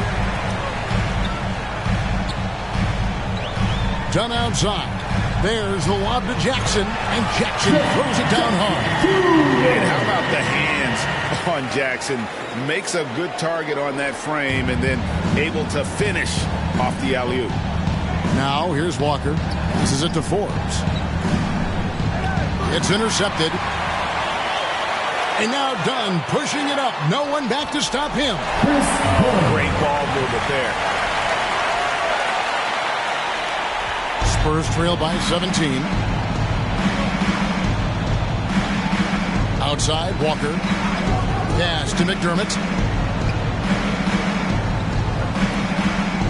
Done outside. There's the lob to Jackson, and Jackson throws it down hard. And how about the hands on Jackson? Makes a good target on that frame and then able to finish off the alley-oop. Now here's Walker. Passes it to Forbes. It's intercepted. And now Dunn pushing it up. No one back to stop him. Great ball movement there. Spurs trail by 17. Outside, Walker. Pass to McDermott.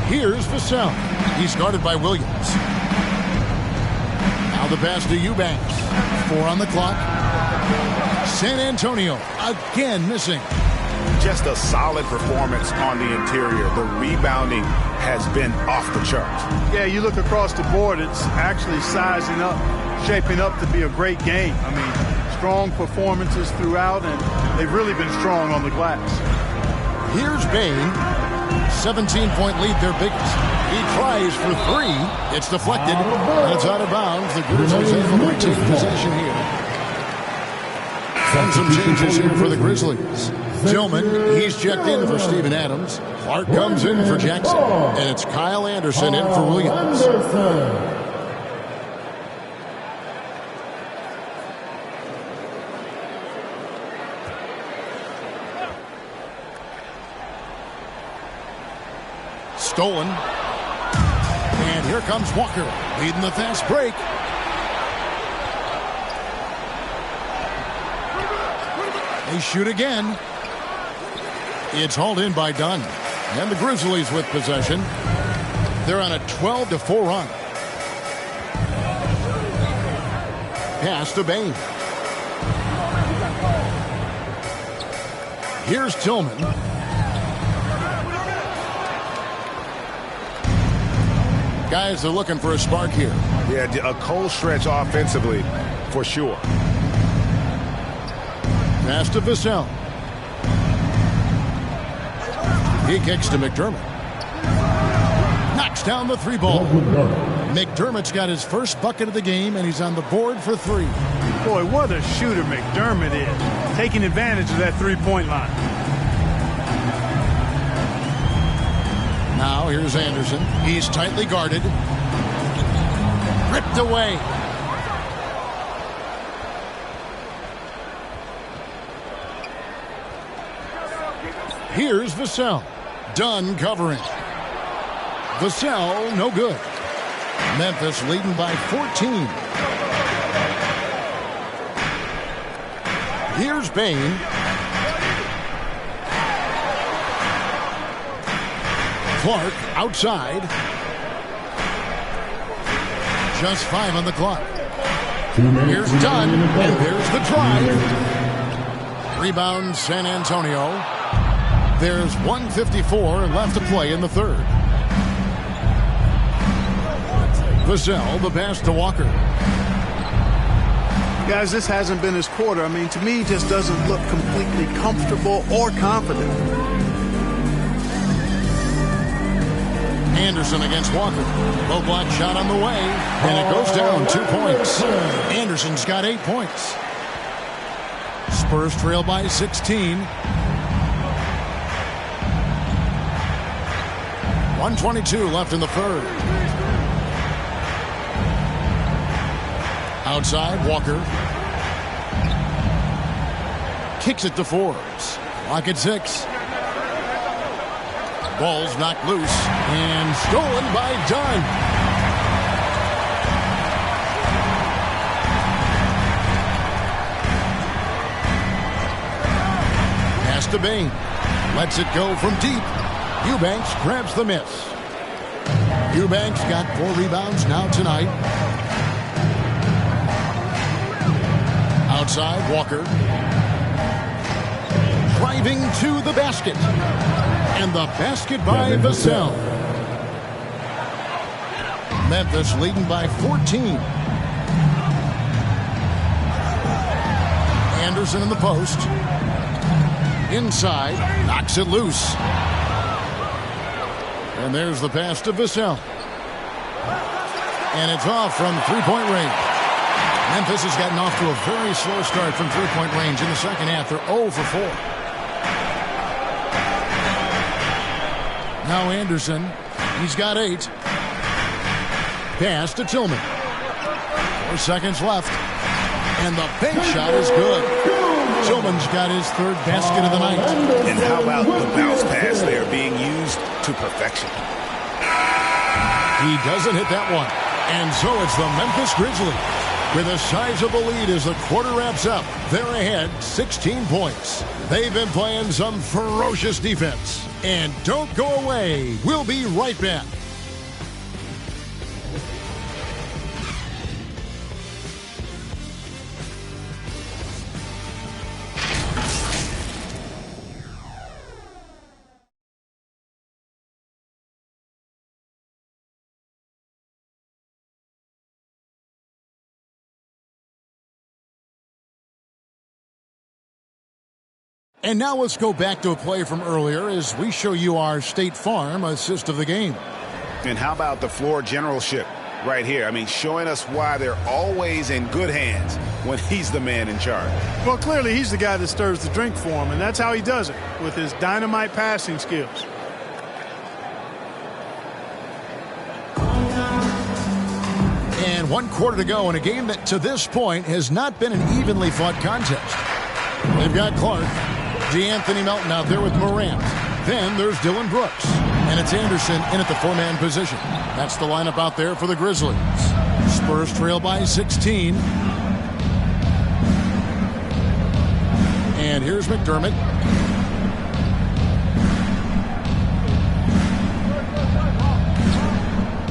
Here's Vassell. He's guarded by Williams. Now the pass to Eubanks. 4 on the clock. San Antonio again missing. Just a solid performance on the interior. The rebounding has been off the charts. Yeah, you look across the board, it's actually sizing up, shaping up to be a great game. I mean, strong performances throughout, and they've really been strong on the glass. Here's Bain. 17-point lead, their biggest. He tries for 3. It's deflected, and it's out of bounds. The Grizzlies able to retain possession here. And some changes here for the Grizzlies. Tillman, he's checked in for Steven Adams. Clark comes in for Jackson. And it's Kyle Anderson in for Williams. Stolen. And here comes Walker, leading the fast break. They shoot again. It's hauled in by Dunn. And the Grizzlies with possession. They're on a 12-4 run. Pass to Bain. Here's Tillman. Guys are looking for a spark here. Yeah, a cold stretch offensively for sure. Pass to Vassell. He kicks to McDermott. Knocks down the 3-ball. McDermott's got his first bucket of the game, and he's on the board for 3. Boy, what a shooter McDermott is. Taking advantage of that 3-point line. Now here's Anderson. He's tightly guarded. Ripped away. Here's Vassell. Dunn covering. Vassell, no good. Memphis leading by 14. Here's Bain. Clark outside. Just 5 on the clock. Here's Dunn, and there's the drive. Rebound San Antonio. There's 1:54 left to play in the third. Vassell, the pass to Walker. Guys, this hasn't been his quarter. I mean, to me, he just doesn't look completely comfortable or confident. Anderson against Walker. Low block shot on the way, and it goes down 2 points. Anderson's got 8 points. Spurs trail by 16. 1:22 left in the third. Outside, Walker. Kicks it to Forbes. Clock at 6. Ball's knocked loose and stolen by Dunn. Pass to Bain. Lets it go from deep. Eubanks grabs the miss. Eubanks got 4 rebounds now tonight. Outside, Walker. Driving to the basket. And the basket by Vassell. Memphis leading by 14. Anderson in the post. Inside, knocks it loose. And there's the pass to Vassell. And it's off from three-point range. Memphis has gotten off to a very slow start from three-point range in the second half. They're 0 for 4. Now Anderson, he's got 8. Pass to Tillman. 4 seconds left. And the bank shot is good. Tillman's got his third basket of the night. And how about the bounce pass there being used to perfection? He doesn't hit that one. And so it's the Memphis Grizzlies with a sizable lead as the quarter wraps up. They're ahead 16 points. They've been playing some ferocious defense. And don't go away. We'll be right back. And now let's go back to a play from earlier as we show you our State Farm assist of the game. And how about the floor generalship right here? I mean, showing us why they're always in good hands when he's the man in charge. Well, clearly he's the guy that stirs the drink for him, and that's how he does it, with his dynamite passing skills. And 1 quarter to go in a game that to this point has not been an evenly fought contest. They've got Clark. D'Anthony Melton out there with Morant. Then there's Dylan Brooks. And it's Anderson in at the 4-man position. That's the lineup out there for the Grizzlies. Spurs trail by 16. And here's McDermott.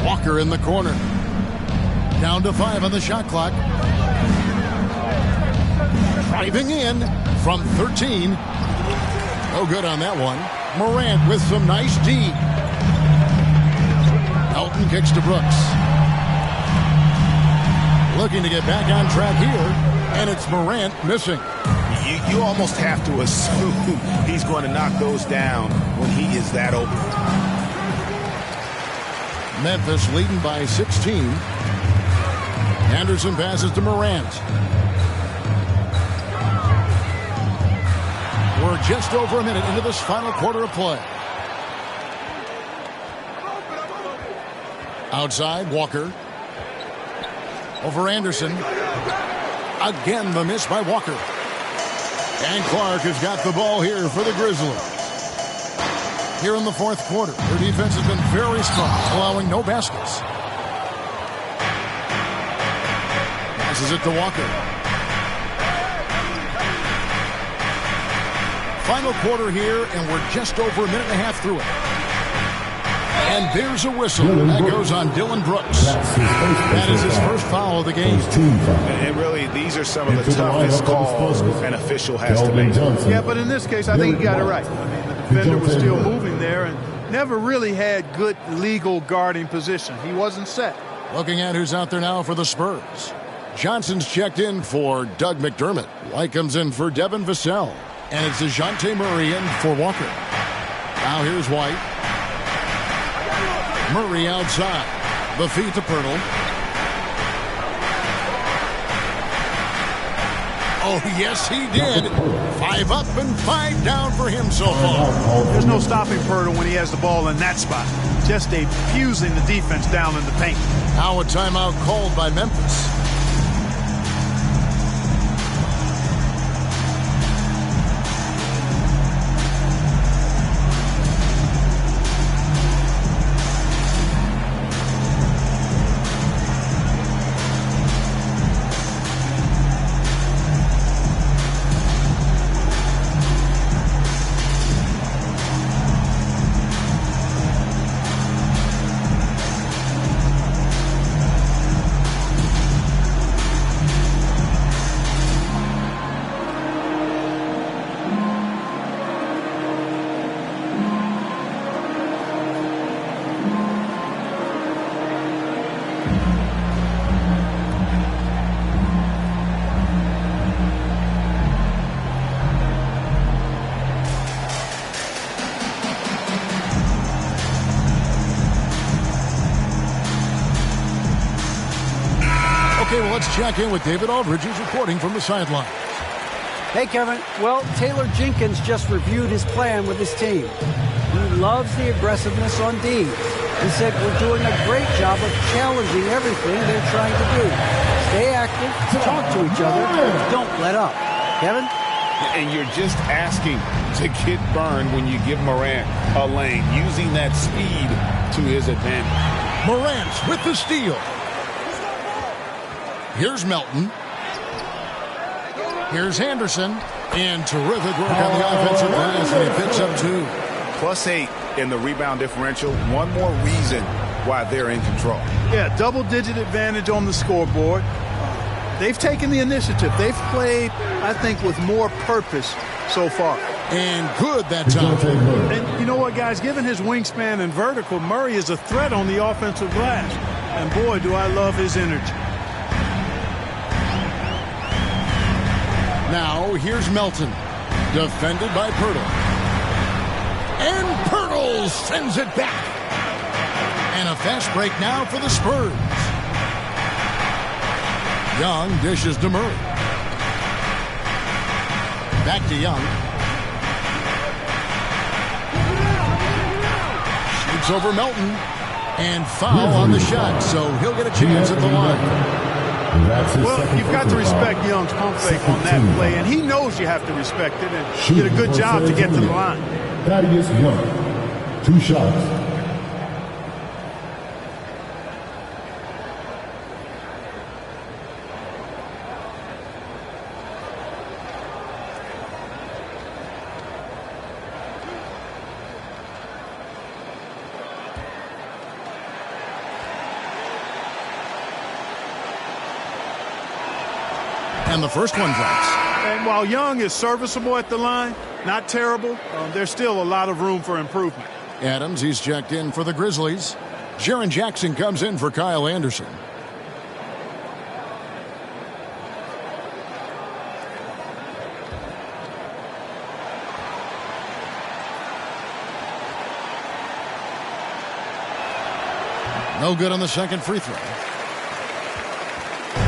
Walker in the corner. Down to 5 on the shot clock. Driving in from 13. No good on that one. Morant with some nice D. Elton kicks to Brooks. Looking to get back on track here. And it's Morant missing. You almost have to assume he's going to knock those down when he is that open. Memphis leading by 16. Anderson passes to Morant. We're just over a minute into this final quarter of play. Outside, Walker. Over Anderson. Again, the miss by Walker. And Clark has got the ball here for the Grizzlies. Here in the fourth quarter, their defense has been very strong, allowing no baskets. Passes it to Walker. Final quarter here, and we're just over a minute and a half through it. And there's a whistle that goes on Dylan Brooks. That is his first foul of the game. And really, these are some of the toughest calls an official has to make. Yeah, but in this case, I think he got it right. I mean, the defender was still moving there and never really had good legal guarding position. He wasn't set. Looking at who's out there now for the Spurs. Johnson's checked in for Doug McDermott. White comes in for Devin Vassell. And it's DeJounte Murray in for Walker. Now here's White. Murray outside. The feed to Pirtle. Oh, yes, he did. 5 up and 5 down for him so far. There's no stopping Pirtle when he has the ball in that spot. Just fusing the defense down in the paint. Now a timeout called by Memphis. check in with David Aldridge, who's reporting from the sideline. Hey, Kevin. Well, Taylor Jenkins just reviewed his plan with his team. He loves the aggressiveness on D. He said, we're doing a great job of challenging everything they're trying to do. Stay active, talk to each other, and don't let up. Kevin? And you're just asking to get burned when you give Morant a lane, using that speed to his advantage. Morant with the steal. Here's Melton. Here's Henderson. And terrific work on the offensive glass, and he picks up 2. +8 in the rebound differential. One more reason why they're in control. Yeah, double-digit advantage on the scoreboard. They've taken the initiative. They've played, I think, with more purpose so far. And good that time. And you know what, guys? Given his wingspan and vertical, Murray is a threat on the offensive glass. And boy, do I love his energy. Now, here's Melton. Defended by Pirtle. And Pirtle sends it back. And a fast break now for the Spurs. Young dishes to Murray. Back to Young. Shoots over Melton. And foul on the shot, so he'll get a chance at the line. Well, you've got to respect Young's pump fake on that play, and he knows you have to respect it, and he did a good job to get to the line. Thaddeus Young, 2 shots. And the first one drops. And while Young is serviceable at the line, not terrible, there's still a lot of room for improvement. Adams, he's checked in for the Grizzlies. Jaren Jackson comes in for Kyle Anderson. No good on the second free throw.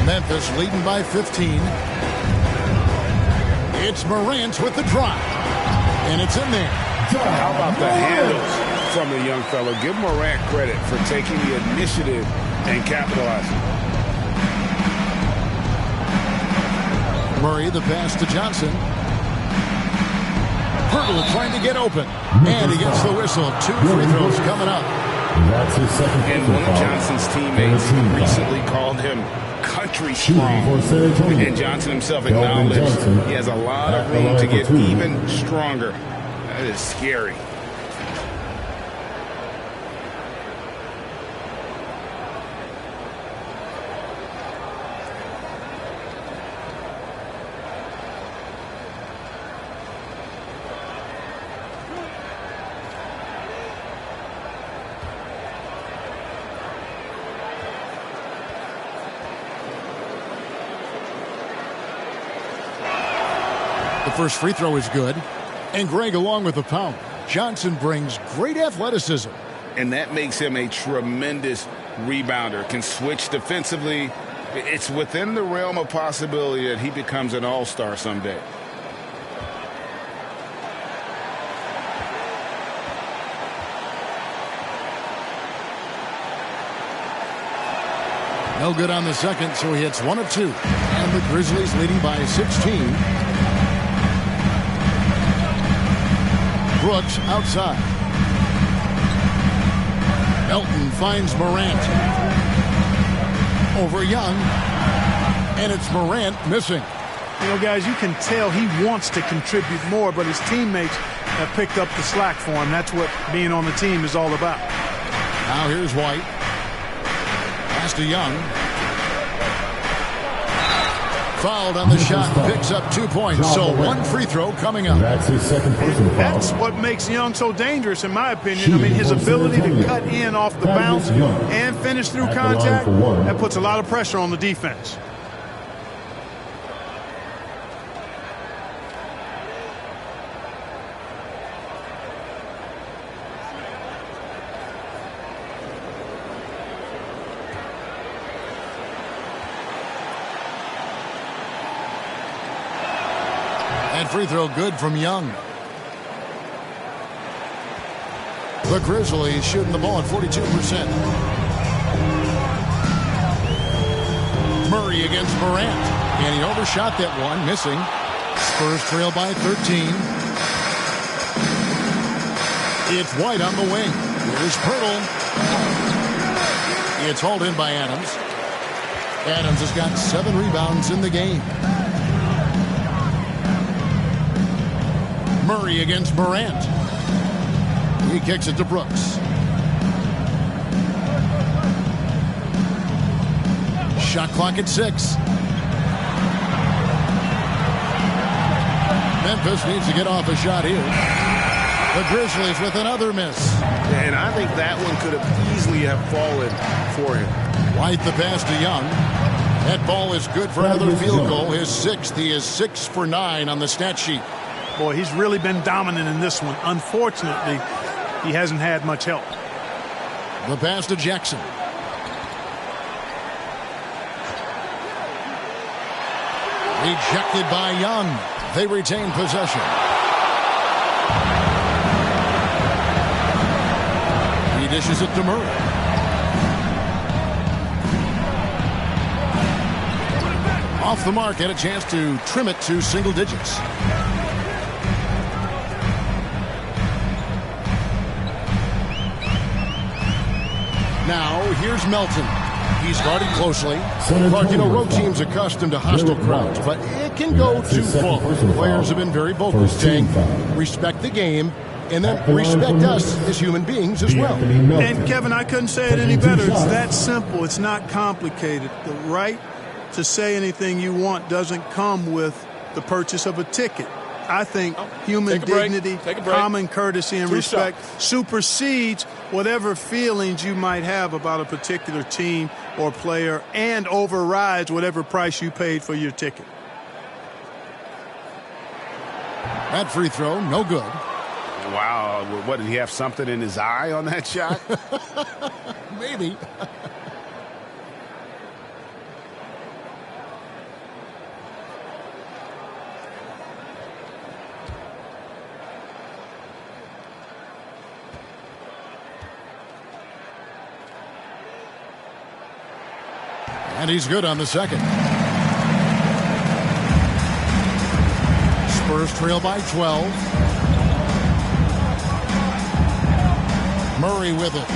Memphis leading by 15. It's Morant with the drive. And it's in there. How about the handles from the young fellow? Give Morant credit for taking the initiative and capitalizing. Murray, the pass to Johnson. Pirtle trying to get open. And he gets the whistle. 2 free throws coming up. That's his second free throw. And one of Johnson's teammates recently called him country strong. And Johnson himself acknowledged he has a lot of room to get even stronger. That is scary. The first free throw is good. And Greg along with the pound. Johnson brings great athleticism. And that makes him a tremendous rebounder. Can switch defensively. It's within the realm of possibility that he becomes an all-star someday. No good on the second, so he hits 1 of 2. And the Grizzlies leading by 16. Brooks outside. Melton finds Morant. Over Young. And it's Morant missing. You know, guys, you can tell he wants to contribute more, but his teammates have picked up the slack for him. That's what being on the team is all about. Now here's White. Pass to Young. Fouled on the shot, picks up 2 points. So 1 free throw coming up. That's his second personal foul. That's what makes Young so dangerous, in my opinion. I mean, his ability to cut in off the bounce and finish through contact, that puts a lot of pressure on the defense. And free throw good from Young. The Grizzlies shooting the ball at 42%. Murray against Morant. And he overshot that one, missing. Spurs trail by 13. It's White on the wing. Here's Pirtle. It's hauled in by Adams. Adams has got 7 rebounds in the game. Murray against Morant. He kicks it to Brooks. Shot clock at 6. Memphis needs to get off a shot here. The Grizzlies with another miss. And I think that one could have easily have fallen for him. White the pass to Young. That ball is good for another field goal. His 6th. He is 6 for 9 on the stat sheet. Boy, he's really been dominant in this one. Unfortunately, he hasn't had much help. The pass to Jackson. Rejected by Young. They retain possession. He dishes it to Murray. Off the mark, had a chance to trim it to single digits. Now, here's Melton. He's guarded closely. Clark, road teams accustomed to hostile crowds, but it can go too far. Players have been very vocal, saying, respect the game, and then respect us as human beings as well. And, Kevin, I couldn't say it any better. It's that simple. It's not complicated. The right to say anything you want doesn't come with the purchase of a ticket. I think human dignity, common courtesy, and respect supersedes whatever feelings you might have about a particular team or player and overrides whatever price you paid for your ticket. That free throw, no good. Wow. What, did he have something in his eye on that shot? Maybe. And he's good on the second. Spurs trail by 12. Murray with it.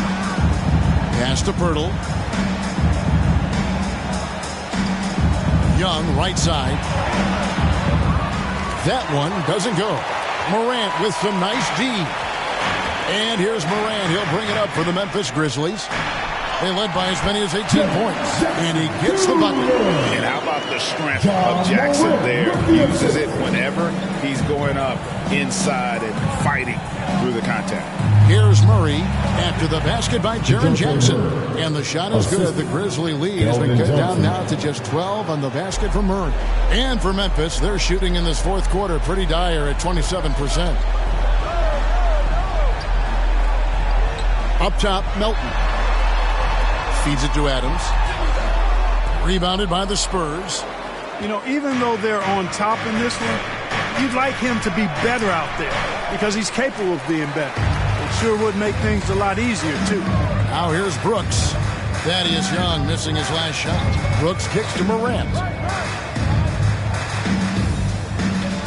Pass to Pirtle. Young, right side. That one doesn't go. Morant with some nice D. And here's Morant. He'll bring it up for the Memphis Grizzlies. They led by as many as 18 points. And he gets the bucket. And how about the strength of Jackson there? Uses it whenever he's going up inside and fighting through the contact. Here's Murray after the basket by Jaren Jackson. And the shot is good. The Grizzly lead has been cut down now to just 12 on the basket from Murray. And for Memphis, they're shooting in this fourth quarter pretty dire at 27%. Up top, Melton. Feeds it to Adams. Rebounded by the Spurs. Even though they're on top in this one, you'd like him to be better out there because he's capable of being better. It sure would make things a lot easier, too. Now here's Brooks. Thaddeus Young missing his last shot. Brooks kicks to Morant.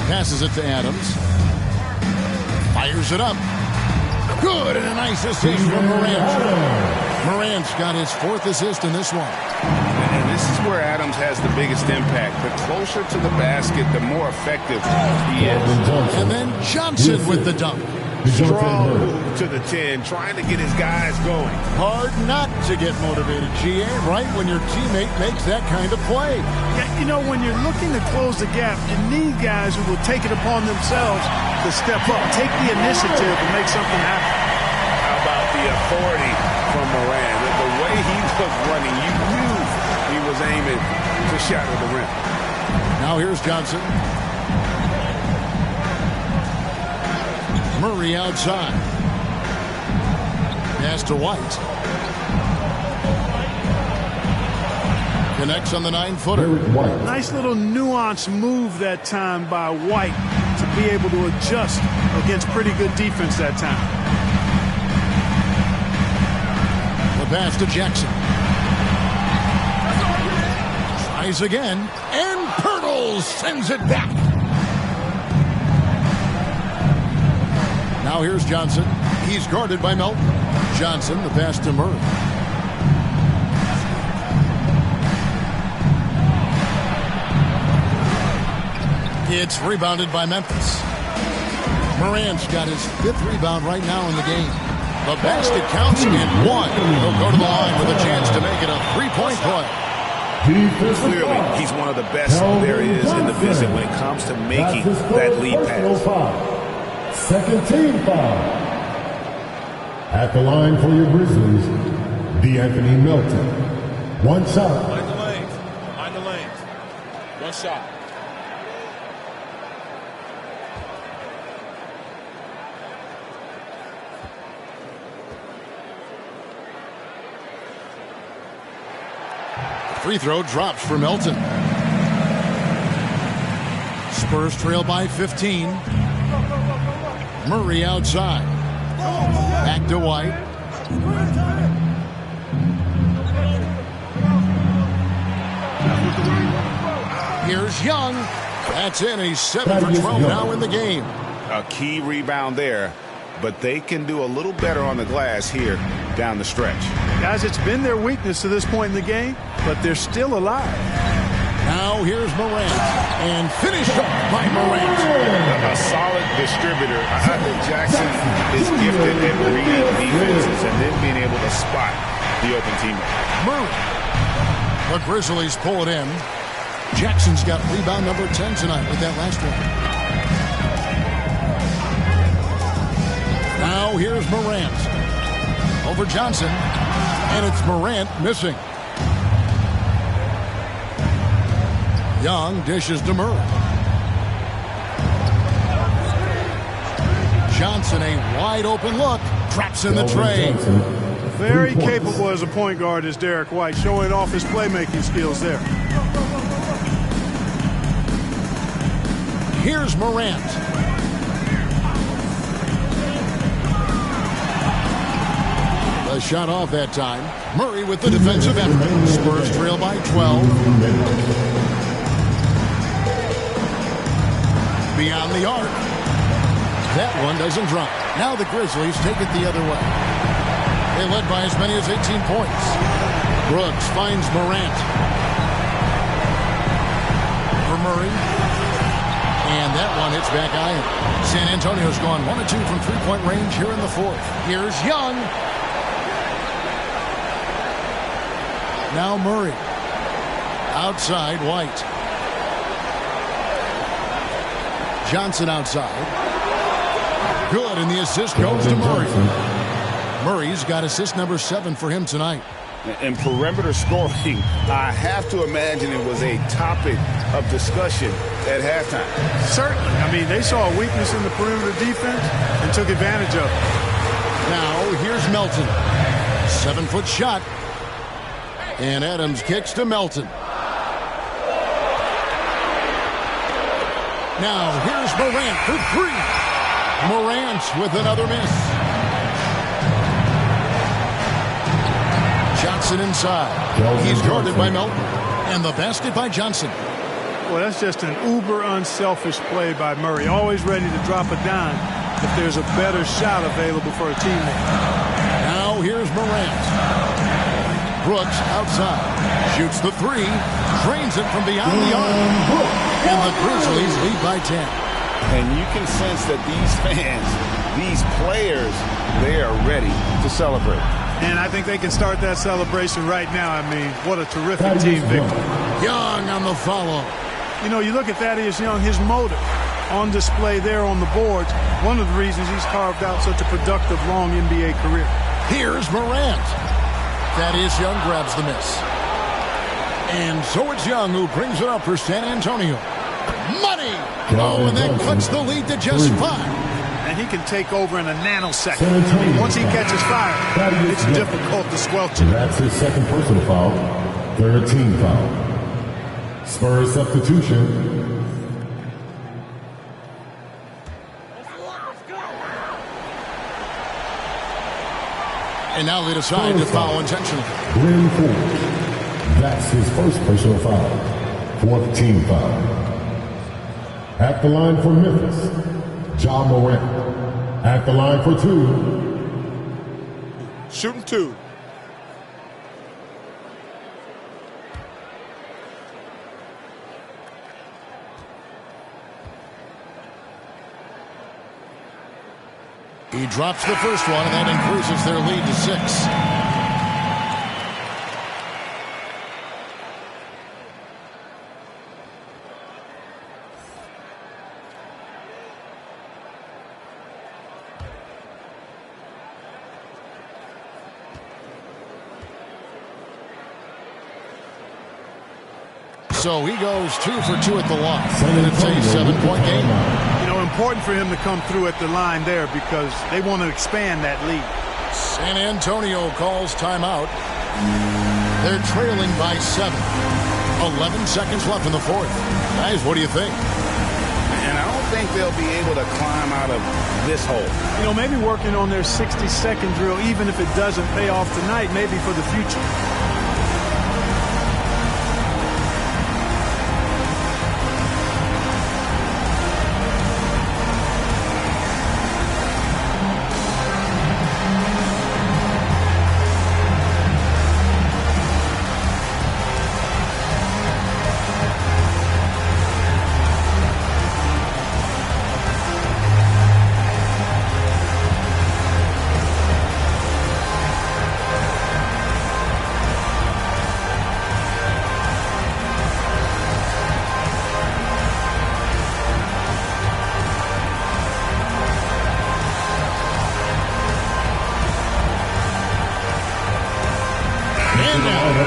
Passes it to Adams. Fires it up. Good, and a nice assist from Morant. Morant's got his 4th assist in this one. And this is where Adams has the biggest impact. The closer to the basket, the more effective he is. And then Johnson with the dunk. Strong move to the 10, trying to get his guys going. Hard not to get motivated, GA, right when your teammate makes that kind of play. Yeah, when you're looking to close the gap, you need guys who will take it upon themselves to step up, take the initiative and make something happen. How about the authority from Moran? The way he was running, you knew he was aiming to shatter the rim. Now here's Johnson. Murray outside. Pass to White. Connects on the 9-footer. Nice little nuanced move that time by White. to be able to adjust against pretty good defense that time. The pass to Jackson. Tries again, and Pirtle sends it back. Now here's Johnson. He's guarded by Melton. Johnson, the pass to Murray. It's rebounded by Memphis. Morant's got his 5th rebound right now in the game. The basket counts and 1. He'll go to the line with a chance to make it a 3-point play. Clearly, he's one of the best there is in the business when it comes to making that lead pass. Second team foul. At the line for your Grizzlies, D'Anthony Melton. 1 shot. Mind the lanes. Mind the lanes. 1 shot. Free throw drops for Melton. Spurs trail by 15. Murray outside. Back to White. Here's Young. That's in. He's 7 for 12 now in the game. A key rebound there, but they can do a little better on the glass here down the stretch. Guys, it's been their weakness to this point in the game, but they're still alive. Now here's Morant, and finished up by Morant. A solid distributor. I think Jackson is gifted at reading defenses and then being able to spot the open teammate. Murray. The Grizzlies pull it in. Jackson's got rebound number 10 tonight with that last one. Now here's Morant. Over Johnson. And it's Morant missing. Young dishes to Murray. Johnson, a wide open look. Traps in the tray. Very capable as a point guard is Derek White, showing off his playmaking skills there. Here's Morant. The shot off that time. Murray with the defensive effort. Spurs trail by 12. Beyond the arc. That one doesn't drop. Now the Grizzlies take it the other way. They led by as many as 18 points. Brooks finds Morant. For Murray. And that one hits back iron. San Antonio's gone 1 of 2 from 3-point range here in the 4th. Here's Young. Now Murray. Outside, White. Johnson outside. Good, and the assist goes to Murray. Murray's got assist number 7 for him tonight. And perimeter scoring, I have to imagine it was a topic of discussion at halftime. Certainly. I mean, they saw a weakness in the perimeter defense and took advantage of it. Now, here's Melton. 7-foot shot. And Adams kicks to Melton. Now, here's Morant for 3. Morant with another miss. Johnson inside. He's guarded by Melton. And the basket by Johnson. Well, that's just an uber unselfish play by Murray. Always ready to drop a dime if there's a better shot available for a teammate. Now here's Morant. Brooks outside. Shoots the 3. Drains it from beyond the arc. And the Grizzlies lead by 10. And you can sense that these fans, these players, they are ready to celebrate. And I think they can start that celebration right now. I mean, what a terrific team victory. Young on the follow. You know, you look at Thaddeus Young, his motive on display there on the boards. One of the reasons he's carved out such a productive, long NBA career. Here's Morant. Thaddeus Young grabs the miss. And so it's Young who brings it up for San Antonio. Money! Oh, and that cuts the lead to just 5. And he can take over in a nanosecond. I mean, once he catches fire, it's difficult to squelch it. That's his second personal foul. 3rd team foul. Spurs substitution. And now they decide to foul intentionally. Bryn Ford. That's his first personal foul. 4th team foul. At the line for Memphis, Ja Morant. At the line for 2. Shooting 2. He drops the first one, and that increases their lead to 6. So he goes 2 for 2 at the line, and it's a 7-point game. You know, important for him to come through at the line there because they want to expand that lead. San Antonio calls timeout. They're trailing by 7. 11 seconds left in the 4th. Guys, what do you think? And I don't think they'll be able to climb out of this hole. You know, maybe working on their 60-second drill, even if it doesn't pay off tonight, maybe for the future.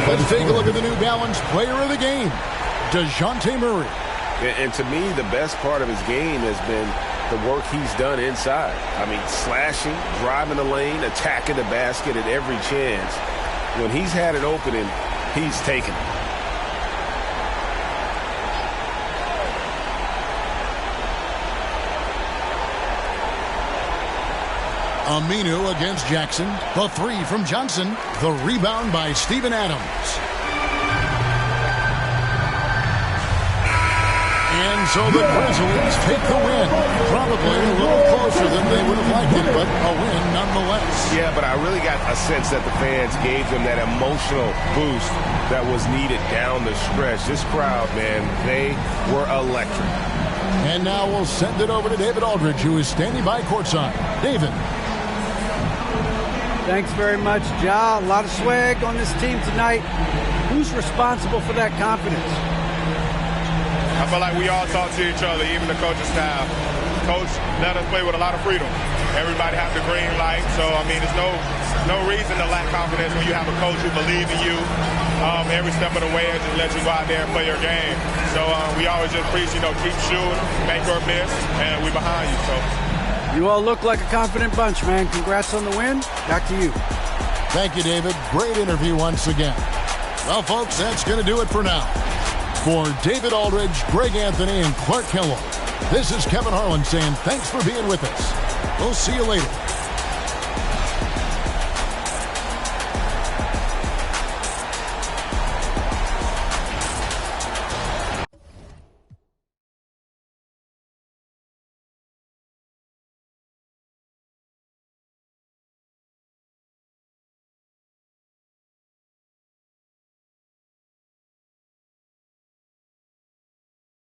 Let's take a look at the New Balance player of the game, DeJounte Murray. And to me, the best part of his game has been the work he's done inside. I mean, slashing, driving the lane, attacking the basket at every chance. When he's had an opening, he's taken it. Aminu against Jackson. The 3 from Johnson. The rebound by Steven Adams. And so the Grizzlies take the win. Probably a little closer than they would have liked it, but a win nonetheless. Yeah, but I really got a sense that the fans gave them that emotional boost that was needed down the stretch. This crowd, man, they were electric. And now we'll send it over to David Aldridge, who is standing by courtside. David. Thanks very much, Ja. A lot of swag on this team tonight. Who's responsible for that confidence? I feel like we all talk to each other, even the coaching staff. Coach let us play with a lot of freedom. Everybody have the green light, so I mean, there's no reason to lack confidence when you have a coach who believes in you every step of the way and just let you go out there and play your game. So we always just preach, keep shooting, make or miss, and we behind you. So. You all look like a confident bunch, man. Congrats on the win. Back to you. Thank you, David. Great interview once again. Well, folks, that's going to do it for now. For David Aldridge, Greg Anthony, and Clark Kellogg, this is Kevin Harlan saying thanks for being with us. We'll see you later.